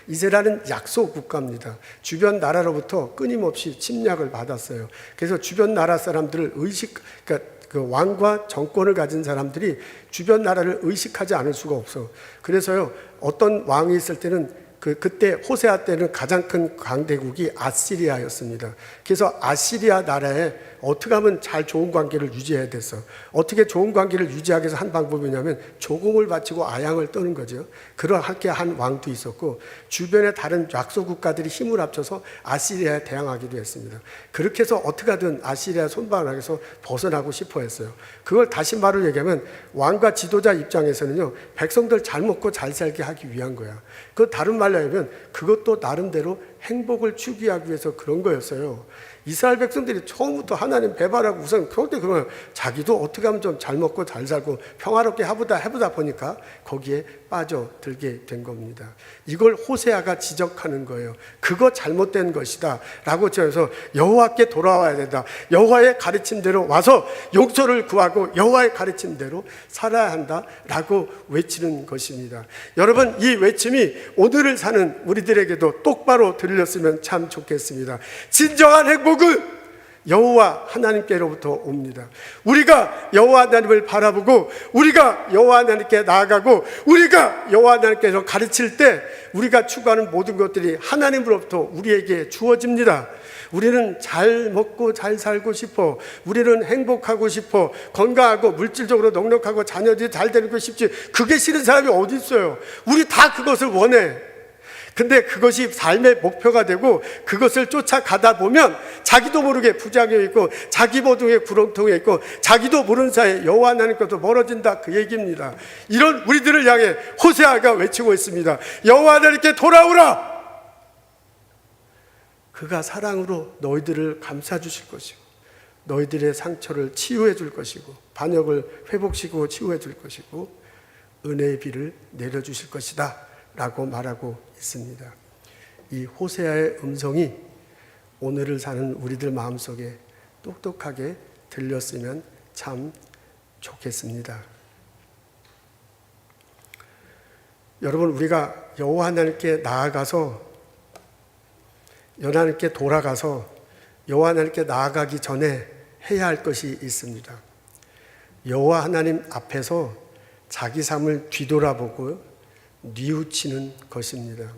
이스라엘은 약속 국가입니다. 주변 나라로부터 끊임없이 침략을 받았어요. 그래서 주변 나라 사람들을 그러니까 그 왕과 정권을 가진 사람들이 주변 나라를 의식하지 않을 수가 없어. 그래서요, 어떤 왕이 있을 때는 그때 호세아 때는 가장 큰 강대국이 아시리아였습니다. 그래서 아시리아 나라에 어떻게 하면 잘 좋은 관계를 유지해야 됐어. 어떻게 좋은 관계를 유지하기 위해서 한 방법이냐면 조공을 바치고 아양을 떠는 거죠. 그렇게 한 왕도 있었고, 주변의 다른 약소 국가들이 힘을 합쳐서 아시리아에 대항하기도 했습니다. 그렇게 해서 어떻게 하든 아시리아 손바닥에서 벗어나고 싶어 했어요. 그걸 다시 말을 얘기하면 왕과 지도자 입장에서는요, 백성들 잘 먹고 잘 살게 하기 위한 거야. 그 다른 말로 하면 그것도 나름대로 행복을 추구하기 위해서 그런 거였어요. 이스라엘 백성들이 처음부터 하나님 배반하고 우선 그때 그러면 자기도 어떻게 하면 좀 잘 먹고 잘 살고 평화롭게 해보다 보니까 거기에 빠져들게 된 겁니다. 이걸 호세아가 지적하는 거예요. 그거 잘못된 것이다 라고 지어서 여호와께 돌아와야 된다. 여호와의 가르침대로 와서 용서를 구하고 여호와의 가르침대로 살아야 한다 라고 외치는 것입니다. 여러분, 이 외침이 오늘을 사는 우리들에게도 똑바로 들렸으면 참 좋겠습니다. 진정한 행복은 여호와 하나님께로부터 옵니다. 우리가 여호와 하나님을 바라보고 우리가 여호와 하나님께 나아가고 우리가 여호와 하나님께서 가르칠 때 우리가 추구하는 모든 것들이 하나님으로부터 우리에게 주어집니다. 우리는 잘 먹고 잘 살고 싶어. 우리는 행복하고 싶어. 건강하고 물질적으로 넉넉하고 자녀들이 잘 되고 싶지. 그게 싫은 사람이 어디 있어요? 우리 다 그것을 원해. 근데 그것이 삶의 목표가 되고 그것을 쫓아가다 보면 자기도 모르게 부작용이 있고 자기 모두의 구렁텅이에 있고 자기도 모르는 사이에 여호와 하나님께서 멀어진다, 그 얘기입니다. 이런 우리들을 향해 호세아가 외치고 있습니다. 여호와 하나님께 돌아오라. 그가 사랑으로 너희들을 감싸 주실 것이고 너희들의 상처를 치유해 줄 것이고 반역을 회복시키고 치유해 줄 것이고 은혜의 비를 내려주실 것이다 라고 말하고 있습니다. 이 호세아의 음성이 오늘을 사는 우리들 마음속에 똑똑하게 들렸으면 참 좋겠습니다. 여러분, 우리가 여호와 하나님께 나아가서 하나님께 돌아가서 여호와 하나님께 나아가기 전에 해야 할 것이 있습니다. 여호와 하나님 앞에서 자기 삶을 뒤돌아보고 뉘우치는 것입니다.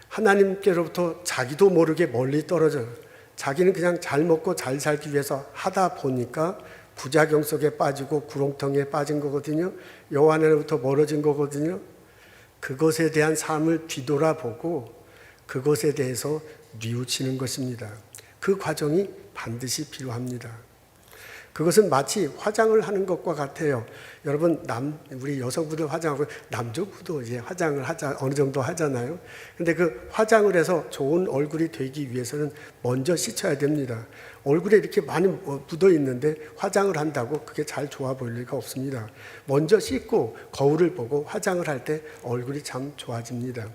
하나님께로부터 자기도 모르게 멀리 떨어져요. 자기는 그냥 잘 먹고 잘 살기 위해서 하다 보니까 부작용 속에 빠지고 구렁텅이에 빠진 거거든요. 여호와 하나님부터 멀어진 거거든요. 그것에 대한 삶을 뒤돌아보고 그것에 대해서 뉘우치는 것입니다. 그 과정이 반드시 필요합니다. 그것은 마치 화장을 하는 것과 같아요. 여러분, 우리 여성분들 화장하고 남자분도 이제 화장을 어느 정도 하잖아요. 근데 그 화장을 해서 좋은 얼굴이 되기 위해서는 먼저 씻어야 됩니다. 얼굴에 이렇게 많이 묻어 있는데 화장을 한다고 그게 잘 좋아 보일 리가 없습니다. 먼저 씻고 거울을 보고 화장을 할 때 얼굴이 참 좋아집니다.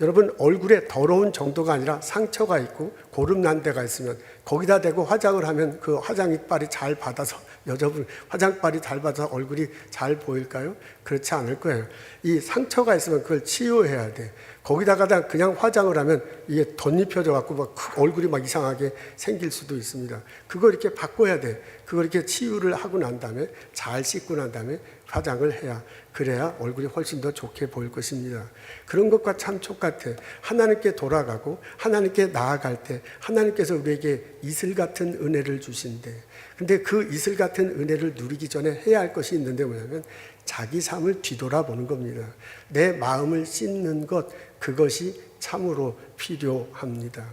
여러분, 얼굴에 더러운 정도가 아니라 상처가 있고 고름 난 데가 있으면 거기다 대고 화장을 하면 그 화장이빨이 잘 받아서, 여자분 화장빨이 잘 받아서 얼굴이 잘 보일까요? 그렇지 않을 거예요. 이 상처가 있으면 그걸 치유해야 돼. 거기다가 그냥 화장을 하면 이게 덧입혀져 갖고 막 얼굴이 막 이상하게 생길 수도 있습니다. 그거 이렇게 바꿔야 돼. 그거 이렇게 치유를 하고 난 다음에 잘 씻고 난 다음에 화장을 해야, 그래야 얼굴이 훨씬 더 좋게 보일 것입니다. 그런 것과 참 똑같아. 하나님께 돌아가고 하나님께 나아갈 때 하나님께서 우리에게 이슬 같은 은혜를 주신대. 근데 그 이슬 같은 은혜를 누리기 전에 해야 할 것이 있는데 뭐냐면 자기 삶을 뒤돌아보는 겁니다. 내 마음을 씻는 것, 그것이 참으로 필요합니다.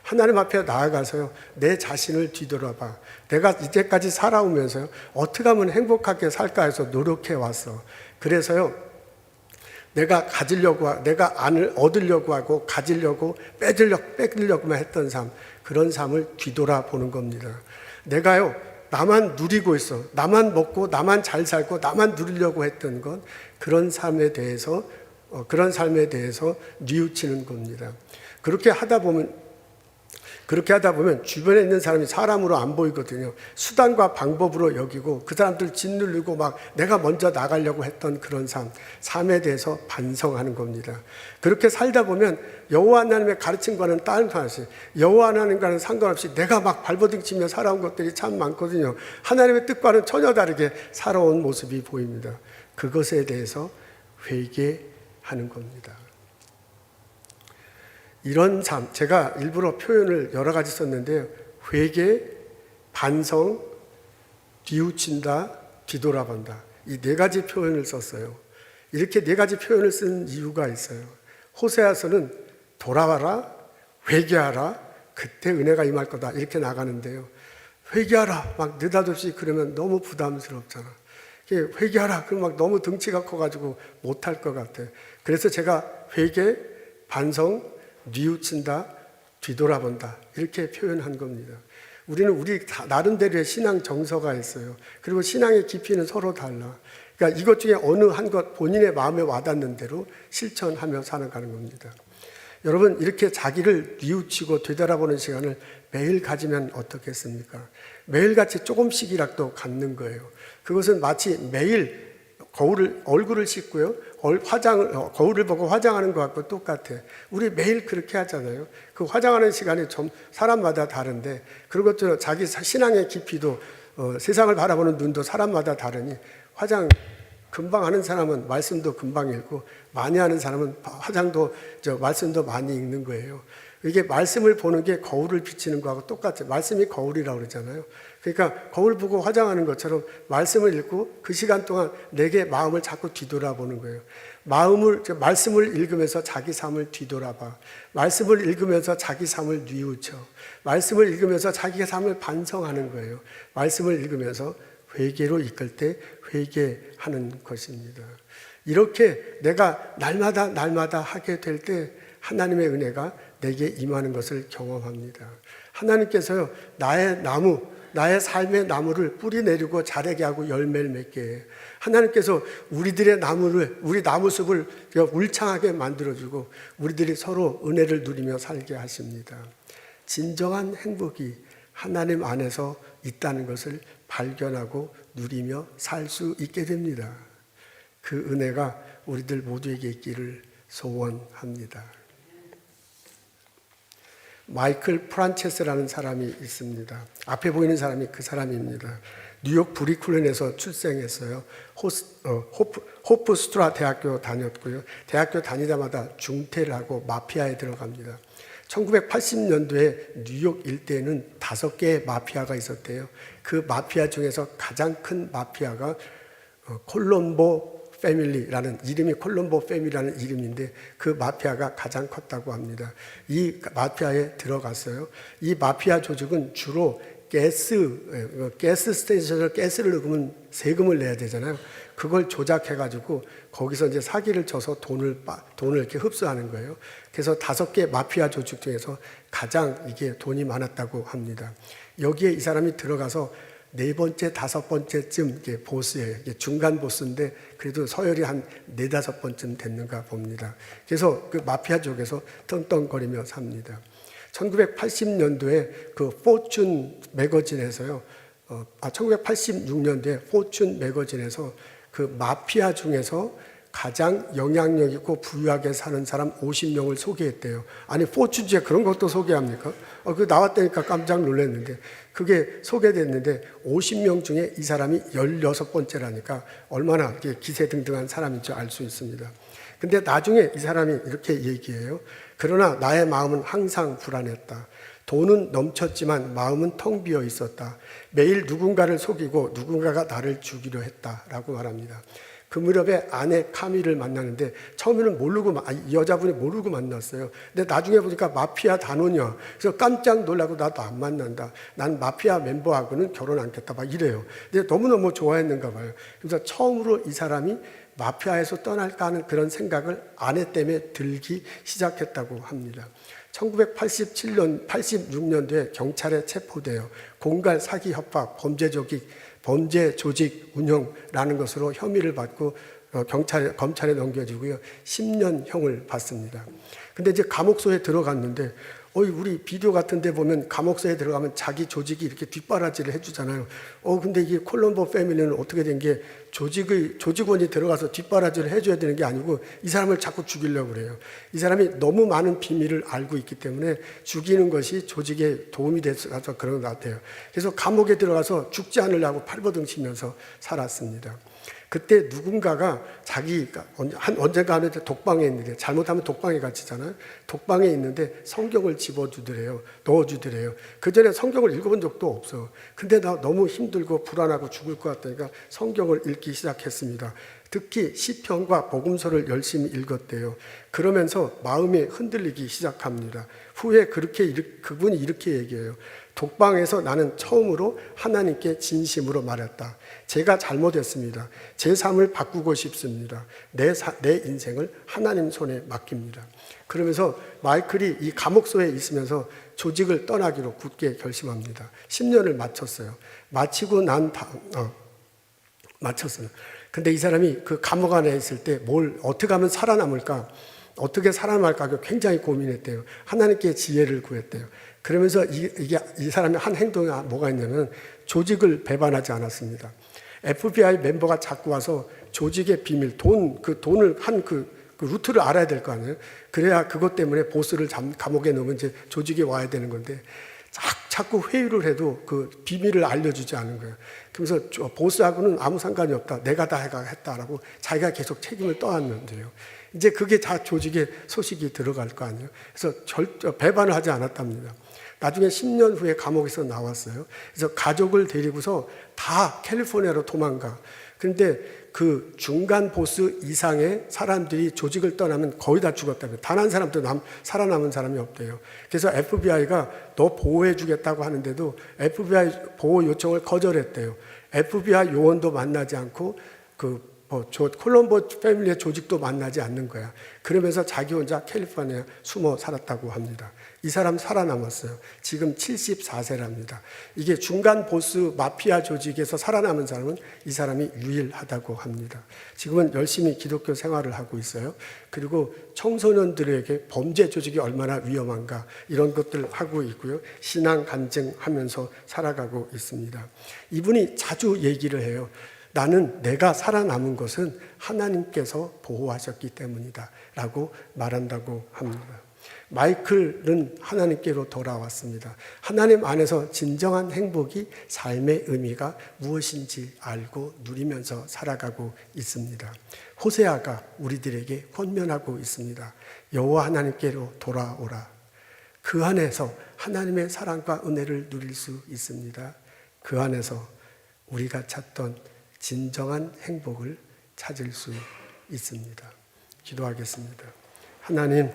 하나님 앞에 나아가서요, 내 자신을 뒤돌아봐. 내가 이제까지 살아오면서요, 어떻게 하면 행복하게 살까 해서 노력해 왔어. 그래서요, 내가 가지려고, 내가 얻으려고 하고 가지려고 뺏으려고만 했던 삶, 그런 삶을 뒤돌아보는 겁니다. 내가요, 나만 누리고 있어. 나만 먹고 나만 잘 살고 나만 누리려고 했던 것, 그런 삶에 대해서 뉘우치는 겁니다. 그렇게 하다 보면 주변에 있는 사람이 사람으로 안 보이거든요. 수단과 방법으로 여기고 그 사람들 짓누르고 막 내가 먼저 나가려고 했던 그런 삶에 대해서 반성하는 겁니다. 그렇게 살다 보면 여호와 하나님의 가르침과는 다른 상관없이, 여호와 하나님과는 상관없이 내가 막 발버둥치며 살아온 것들이 참 많거든요. 하나님의 뜻과는 전혀 다르게 살아온 모습이 보입니다. 그것에 대해서 회개하는 겁니다. 이런 삶, 제가 일부러 표현을 여러 가지 썼는데요. 회개, 반성, 뉘우친다, 뒤돌아본다. 이 네 가지 표현을 썼어요. 이렇게 네 가지 표현을 쓴 이유가 있어요. 호세아서는 돌아와라, 회개하라, 그때 은혜가 임할 거다, 이렇게 나가는데요. 회개하라 막 느닷없이 그러면 너무 부담스럽잖아. 회개하라 그럼 막 너무 등치가 커가지고 못할 것 같아. 그래서 제가 회개, 반성, 뉘우친다, 뒤돌아본다, 이렇게 표현한 겁니다. 우리는 우리 나름대로의 신앙 정서가 있어요. 그리고 신앙의 깊이는 서로 달라. 그러니까 이것 중에 어느 한 것 본인의 마음에 와닿는 대로 실천하며 살아가는 겁니다. 여러분, 이렇게 자기를 뉘우치고 되돌아보는 시간을 매일 가지면 어떻겠습니까? 매일같이 조금씩이라도 갖는 거예요. 그것은 마치 매일 얼굴을 씻고요, 거울을 보고 화장하는 것과 똑같아. 우리 매일 그렇게 하잖아요. 그 화장하는 시간이 좀 사람마다 다른데, 그런 것처럼 자기 신앙의 깊이도 세상을 바라보는 눈도 사람마다 다르니, 화장 금방 하는 사람은 말씀도 금방 읽고, 많이 하는 사람은 말씀도 많이 읽는 거예요. 이게 말씀을 보는 게 거울을 비치는 거하고 똑같아요. 말씀이 거울이라고 그러잖아요. 그러니까 거울 보고 화장하는 것처럼 말씀을 읽고 그 시간 동안 내게 마음을 자꾸 뒤돌아보는 거예요. 말씀을 읽으면서 자기 삶을 뒤돌아봐. 말씀을 읽으면서 자기 삶을 뉘우쳐. 말씀을 읽으면서 자기의 삶을 반성하는 거예요. 말씀을 읽으면서 회개로 이끌 때 회개하는 것입니다. 이렇게 내가 날마다 하게 될 때 하나님의 은혜가 내게 임하는 것을 경험합니다. 하나님께서요, 나의 삶의 나무를 뿌리 내리고 자라게 하고 열매를 맺게 해요. 하나님께서 우리 나무숲을 울창하게 만들어주고 우리들이 서로 은혜를 누리며 살게 하십니다. 진정한 행복이 하나님 안에서 있다는 것을 발견하고 누리며 살 수 있게 됩니다. 그 은혜가 우리들 모두에게 있기를 소원합니다. 마이클 프란체스라는 사람이 있습니다. 앞에 보이는 사람이 그 사람입니다. 뉴욕 브리클린에서 출생했어요. 호프스트라 대학교 다녔고요. 대학교 다니자마자 중퇴를 하고 마피아에 들어갑니다. 1980년도에 뉴욕 일대에는 5개의 마피아가 있었대요. 그 마피아 중에서 가장 큰 마피아가 콜롬보 패밀리라는 이름이 콜롬보 패밀리라는 이름인데, 그 마피아가 가장 컸다고 합니다. 이 마피아에 들어갔어요. 이 마피아 조직은 주로 가스 스테이션에서 가스를 넣으면 세금을 내야 되잖아요. 그걸 조작해가지고 거기서 이제 사기를 쳐서 돈을 이렇게 흡수하는 거예요. 그래서 5개 마피아 조직 중에서 가장 이게 돈이 많았다고 합니다. 여기에 이 사람이 들어가서 4번째, 5번째쯤 이게 보스예요. 이게 중간 보스인데 그래도 서열이 한 4, 5번쯤 됐는가 봅니다. 그래서 그 마피아 쪽에서 떵떵거리며 삽니다. 1980년도에 그 포춘 매거진에서요. 1986년도에 포춘 매거진에서 그 마피아 중에서 가장 영향력 있고 부유하게 사는 사람 50명을 소개했대요. 아니 포춘지에 그런 것도 소개합니까? 그 나왔다니까 깜짝 놀랐는데 그게 소개됐는데 50명 중에 이 사람이 16번째라니까 얼마나 기세등등한 사람인 줄 알 수 있습니다. 근데 나중에 이 사람이 이렇게 얘기해요. 그러나 나의 마음은 항상 불안했다. 돈은 넘쳤지만 마음은 텅 비어 있었다. 매일 누군가를 속이고 누군가가 나를 죽이려 했다라고 말합니다. 그 무렵에 아내 카미를 만나는데 처음에는 이 여자분이 모르고 만났어요. 근데 나중에 보니까 마피아 단원이야. 그래서 깜짝 놀라고 나도 안 만난다. 난 마피아 멤버하고는 결혼 안 했다. 막 이래요. 근데 너무너무 좋아했는가 봐요. 그래서 처음으로 이 사람이 마피아에서 떠날까 하는 그런 생각을 아내 때문에 들기 시작했다고 합니다. 1987년, 86년도에 경찰에 체포돼요. 공갈, 사기, 협박, 범죄 조직 운영라는 것으로 혐의를 받고 검찰에 넘겨지고요. 10년형을 받습니다. 근데 이제 감옥소에 들어갔는데 우리 비디오 같은 데 보면 감옥소에 들어가면 자기 조직이 이렇게 뒷바라지를 해주잖아요. 근데 이게 콜럼보 패밀리는 어떻게 된 게 조직원이 들어가서 뒷바라지를 해줘야 되는 게 아니고 이 사람을 자꾸 죽이려고 그래요. 이 사람이 너무 많은 비밀을 알고 있기 때문에 죽이는 것이 조직에 도움이 돼서 그런 것 같아요. 그래서 감옥에 들어가서 죽지 않으려고 팔버둥 치면서 살았습니다. 그때 누군가가 자기가 언젠가 하는데 독방에 있는데 잘못하면 독방에 갇히잖아요. 독방에 있는데 성경을 넣어주더래요. 그 전에 성경을 읽어본 적도 없어. 근데 나 너무 힘들고 불안하고 죽을 것 같다니까 성경을 읽기 시작했습니다. 특히 시편과 복음서를 열심히 읽었대요. 그러면서 마음이 흔들리기 시작합니다. 후에 그분이 이렇게 얘기해요. 독방에서 나는 처음으로 하나님께 진심으로 말했다. 제가 잘못했습니다. 제 삶을 바꾸고 싶습니다. 내 인생을 하나님 손에 맡깁니다. 그러면서 마이클이 이 감옥소에 있으면서 조직을 떠나기로 굳게 결심합니다. 10년을 마쳤어요. 마쳤어요. 근데 이 사람이 그 감옥 안에 있을 때 어떻게 하면 살아남을까? 어떻게 살아남을까? 굉장히 고민했대요. 하나님께 지혜를 구했대요. 그러면서 이 사람이 한 행동이 뭐가 있냐면 조직을 배반하지 않았습니다. FBI 멤버가 자꾸 와서 조직의 비밀, 돈을 그 루트를 알아야 될 거 아니에요? 그래야 그것 때문에 보스를 감옥에 넣으면 이제 조직이 와야 되는 건데 자꾸 회유를 해도 그 비밀을 알려주지 않은 거예요. 그러면서 보스하고는 아무 상관이 없다. 내가 다 했다라고 자기가 계속 책임을 떠안는데요. 이제 그게 다 조직에 소식이 들어갈 거 아니에요. 그래서 배반을 하지 않았답니다. 나중에 10년 후에 감옥에서 나왔어요. 그래서 가족을 데리고서 다 캘리포니아로 도망가. 그런데 그 중간 보스 이상의 사람들이 조직을 떠나면 거의 다 죽었다며. 단 한 사람도 살아남은 사람이 없대요. 그래서 FBI가 너 보호해 주겠다고 하는데도 FBI 보호 요청을 거절했대요. FBI 요원도 만나지 않고 콜럼보 패밀리의 조직도 만나지 않는 거야. 그러면서 자기 혼자 캘리포니아에 숨어 살았다고 합니다. 이 사람 살아남았어요. 지금 74세랍니다. 이게 중간 보스 마피아 조직에서 살아남은 사람은 이 사람이 유일하다고 합니다. 지금은 열심히 기독교 생활을 하고 있어요. 그리고 청소년들에게 범죄 조직이 얼마나 위험한가 이런 것들을 하고 있고요. 신앙 간증하면서 살아가고 있습니다. 이분이 자주 얘기를 해요. 나는 내가 살아남은 것은 하나님께서 보호하셨기 때문이다 라고 말한다고 합니다. 마이클은 하나님께로 돌아왔습니다. 하나님 안에서 진정한 행복이 삶의 의미가 무엇인지 알고 누리면서 살아가고 있습니다. 호세아가 우리들에게 권면하고 있습니다. 여호와 하나님께로 돌아오라. 그 안에서 하나님의 사랑과 은혜를 누릴 수 있습니다. 그 안에서 우리가 찾던 진정한 행복을 찾을 수 있습니다. 기도하겠습니다. 하나님,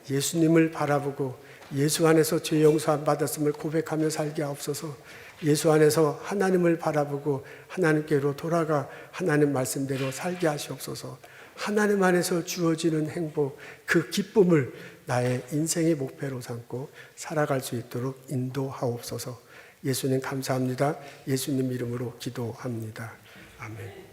예수님을 바라보고 예수 안에서 죄 용서 받았음을 고백하며 살게 하옵소서. 예수 안에서 하나님을 바라보고 하나님께로 돌아가 하나님 말씀대로 살게 하시옵소서. 하나님 안에서 주어지는 행복, 그 기쁨을 나의 인생의 목표로 삼고 살아갈 수 있도록 인도하옵소서. 예수님 감사합니다. 예수님 이름으로 기도합니다. 아멘.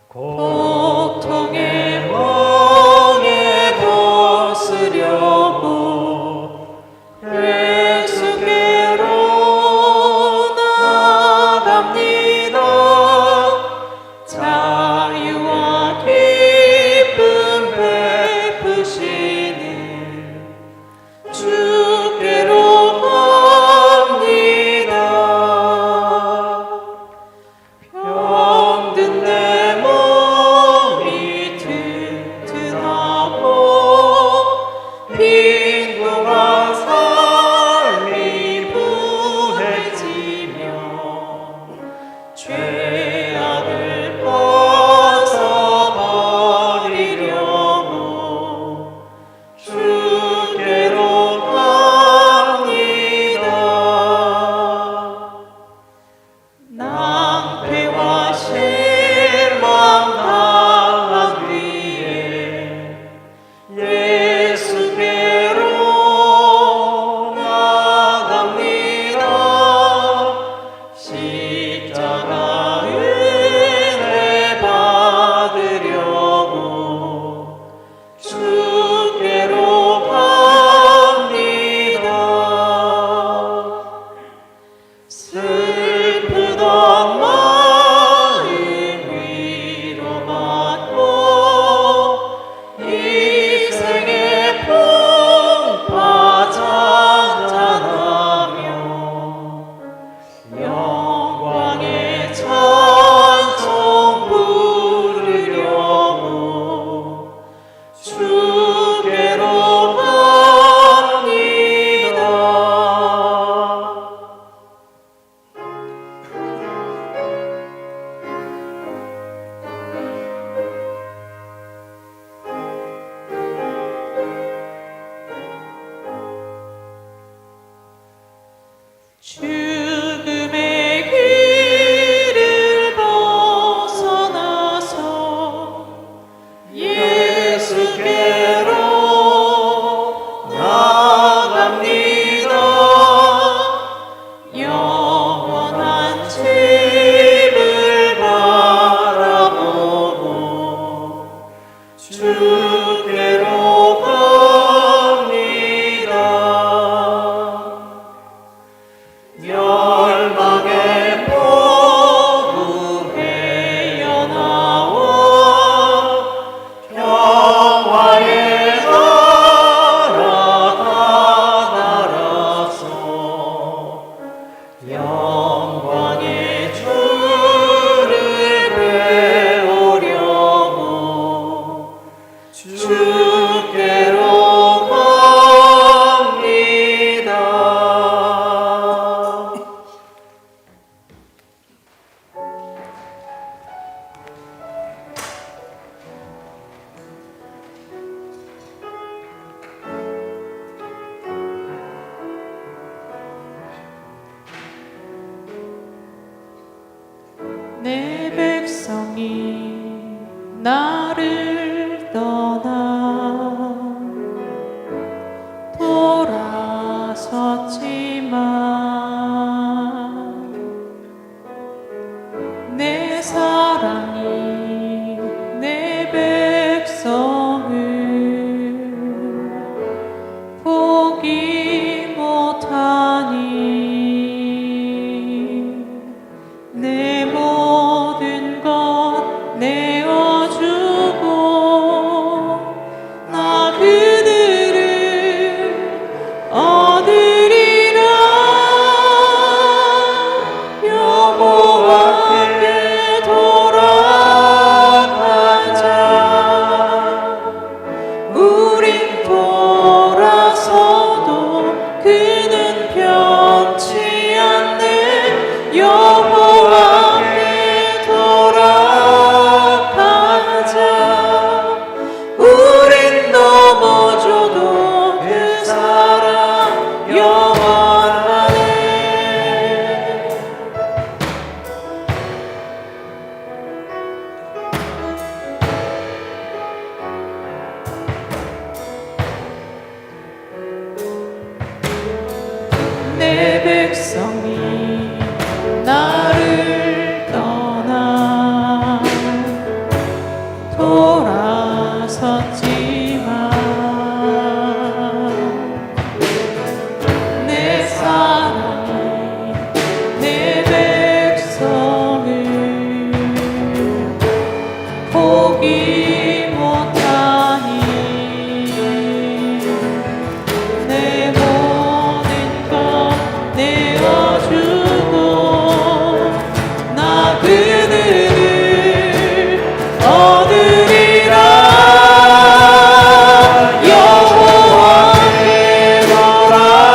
고통의 멍에 벗으려고 예수께로 나갑니다. 자유와 기쁨 베푸시는 주께로 갑니다. 병든 내 몸이 튼튼하고 빈궁한 삶이 부해지며 죄악을 벗어버리려고 주께로 갑니다. 낭패와 실망 당한 뒤에 예수께로 나갑니다. 십자가 은혜 받으려고 주께로 갑니다. 슬프던 마음 위로받고 인생의 풍파 잔잔하며 영광의 찬송 부르려고 주께로 갑니다. 죽음의 길을 벗어나서 예수께로 나갑니다. 영원한 집을 바라보고 주께로 갑니다. 멸망의 포구에 연하와 평화의 나라 나라서 영광의 주를 배우려고 주께로 갑니다. 내 백성이 나를 떠나 돌아섰지만 내 사랑이 내 백성을 포기 못하니 내 모든 것 내어주고 나 그들을 얻으리라. 백성이 나를 떠나 돌아섰지만 내 사랑이 내 백성을 포기 못하니 내 모든 것 내어주고 나 그들을 얻으리라. 여호와께 돌아가자.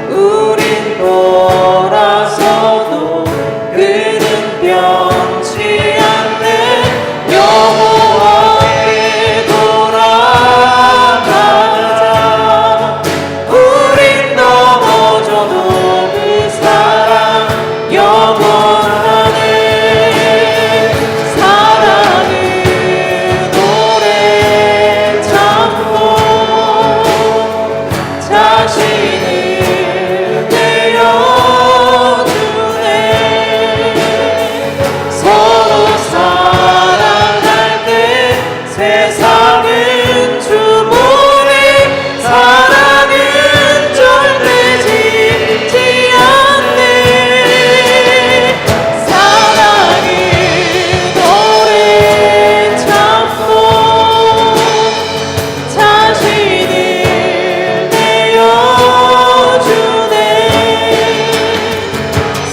우린 돌아서도 그는 변치 않네. 여호와께 돌아가자. 우린 넘어져도 그 사랑 영원하네. 사랑은 오래 참고 자신을 내어주네. 서로 사랑할 때 세상은 주보네. 사랑은 절대 짓지 않네. 사랑은 오래 참고 자신을 내어주네.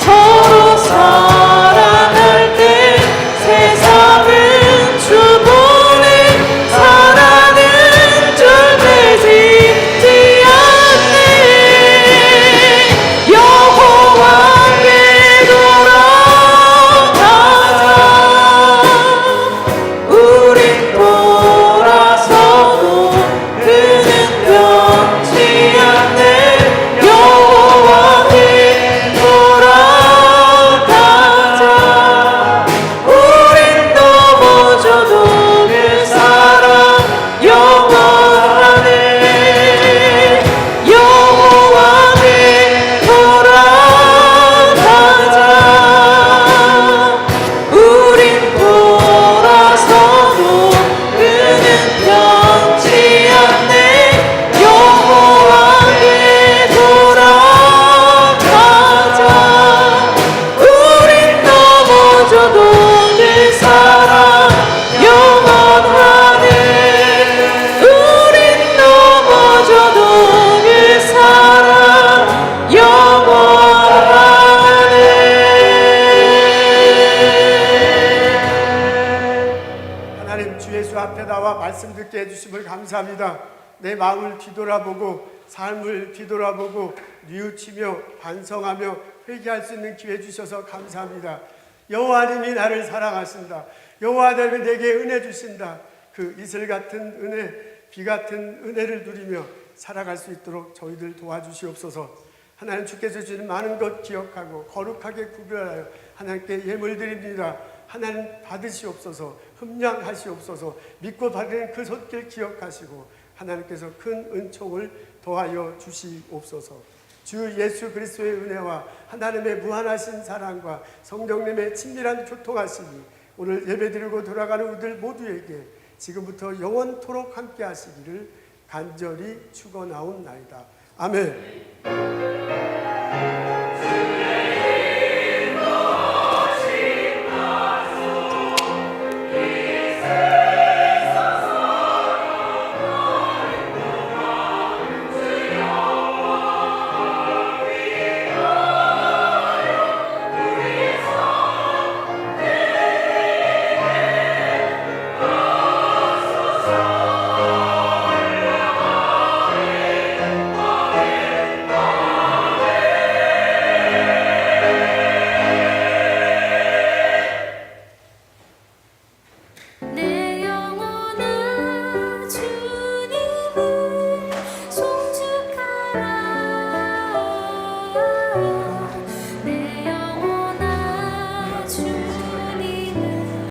서로 사랑할 때 세상은 주보네. 사랑은 절대 짓지 않네. 여호와께 돌아가자. 우린 돌아서도 그는 변치 않네. 여호와께 돌아가자. 우린 넘어져도 그 사랑 영원하네. 여호와께 돌아가자. 우린 돌아서도 그는 변치 않네. 여호와께 돌아가자. 우린 넘어져도 그 사랑 영원하네. 우린 넘어져도 그 사랑 영원하네. 하나님, 주 예수 앞에 나와 말씀 듣게 해주심을 감사합니다. 내 마음을 뒤돌아보고 삶을 뒤돌아보고 뉘우치며 반성하며 회개할 수 있는 기회 주셔서 감사합니다. 여호와 하나님이 나를 사랑하신다. 여호와 하나님이 내게 은혜 주신다. 그 이슬 같은 은혜, 비 같은 은혜를 누리며 살아갈 수 있도록 저희들 도와주시옵소서. 하나님, 주께서 주신 많은 것 기억하고 거룩하게 구별하여 하나님께 예물 드립니다. 하나님, 받으시옵소서. 흠량하시옵소서. 믿고 받은 그 손길 기억하시고 하나님께서 큰 은총을 더하여 주시옵소서. 주 예수 그리스도의 은혜와 하나님의 무한하신 사랑과 성령님의 친밀한 교통하심이 오늘 예배드리고 돌아가는 우리들 모두에게 지금부터 영원토록 함께 하시기를 간절히 축원하옵나이다. 아멘.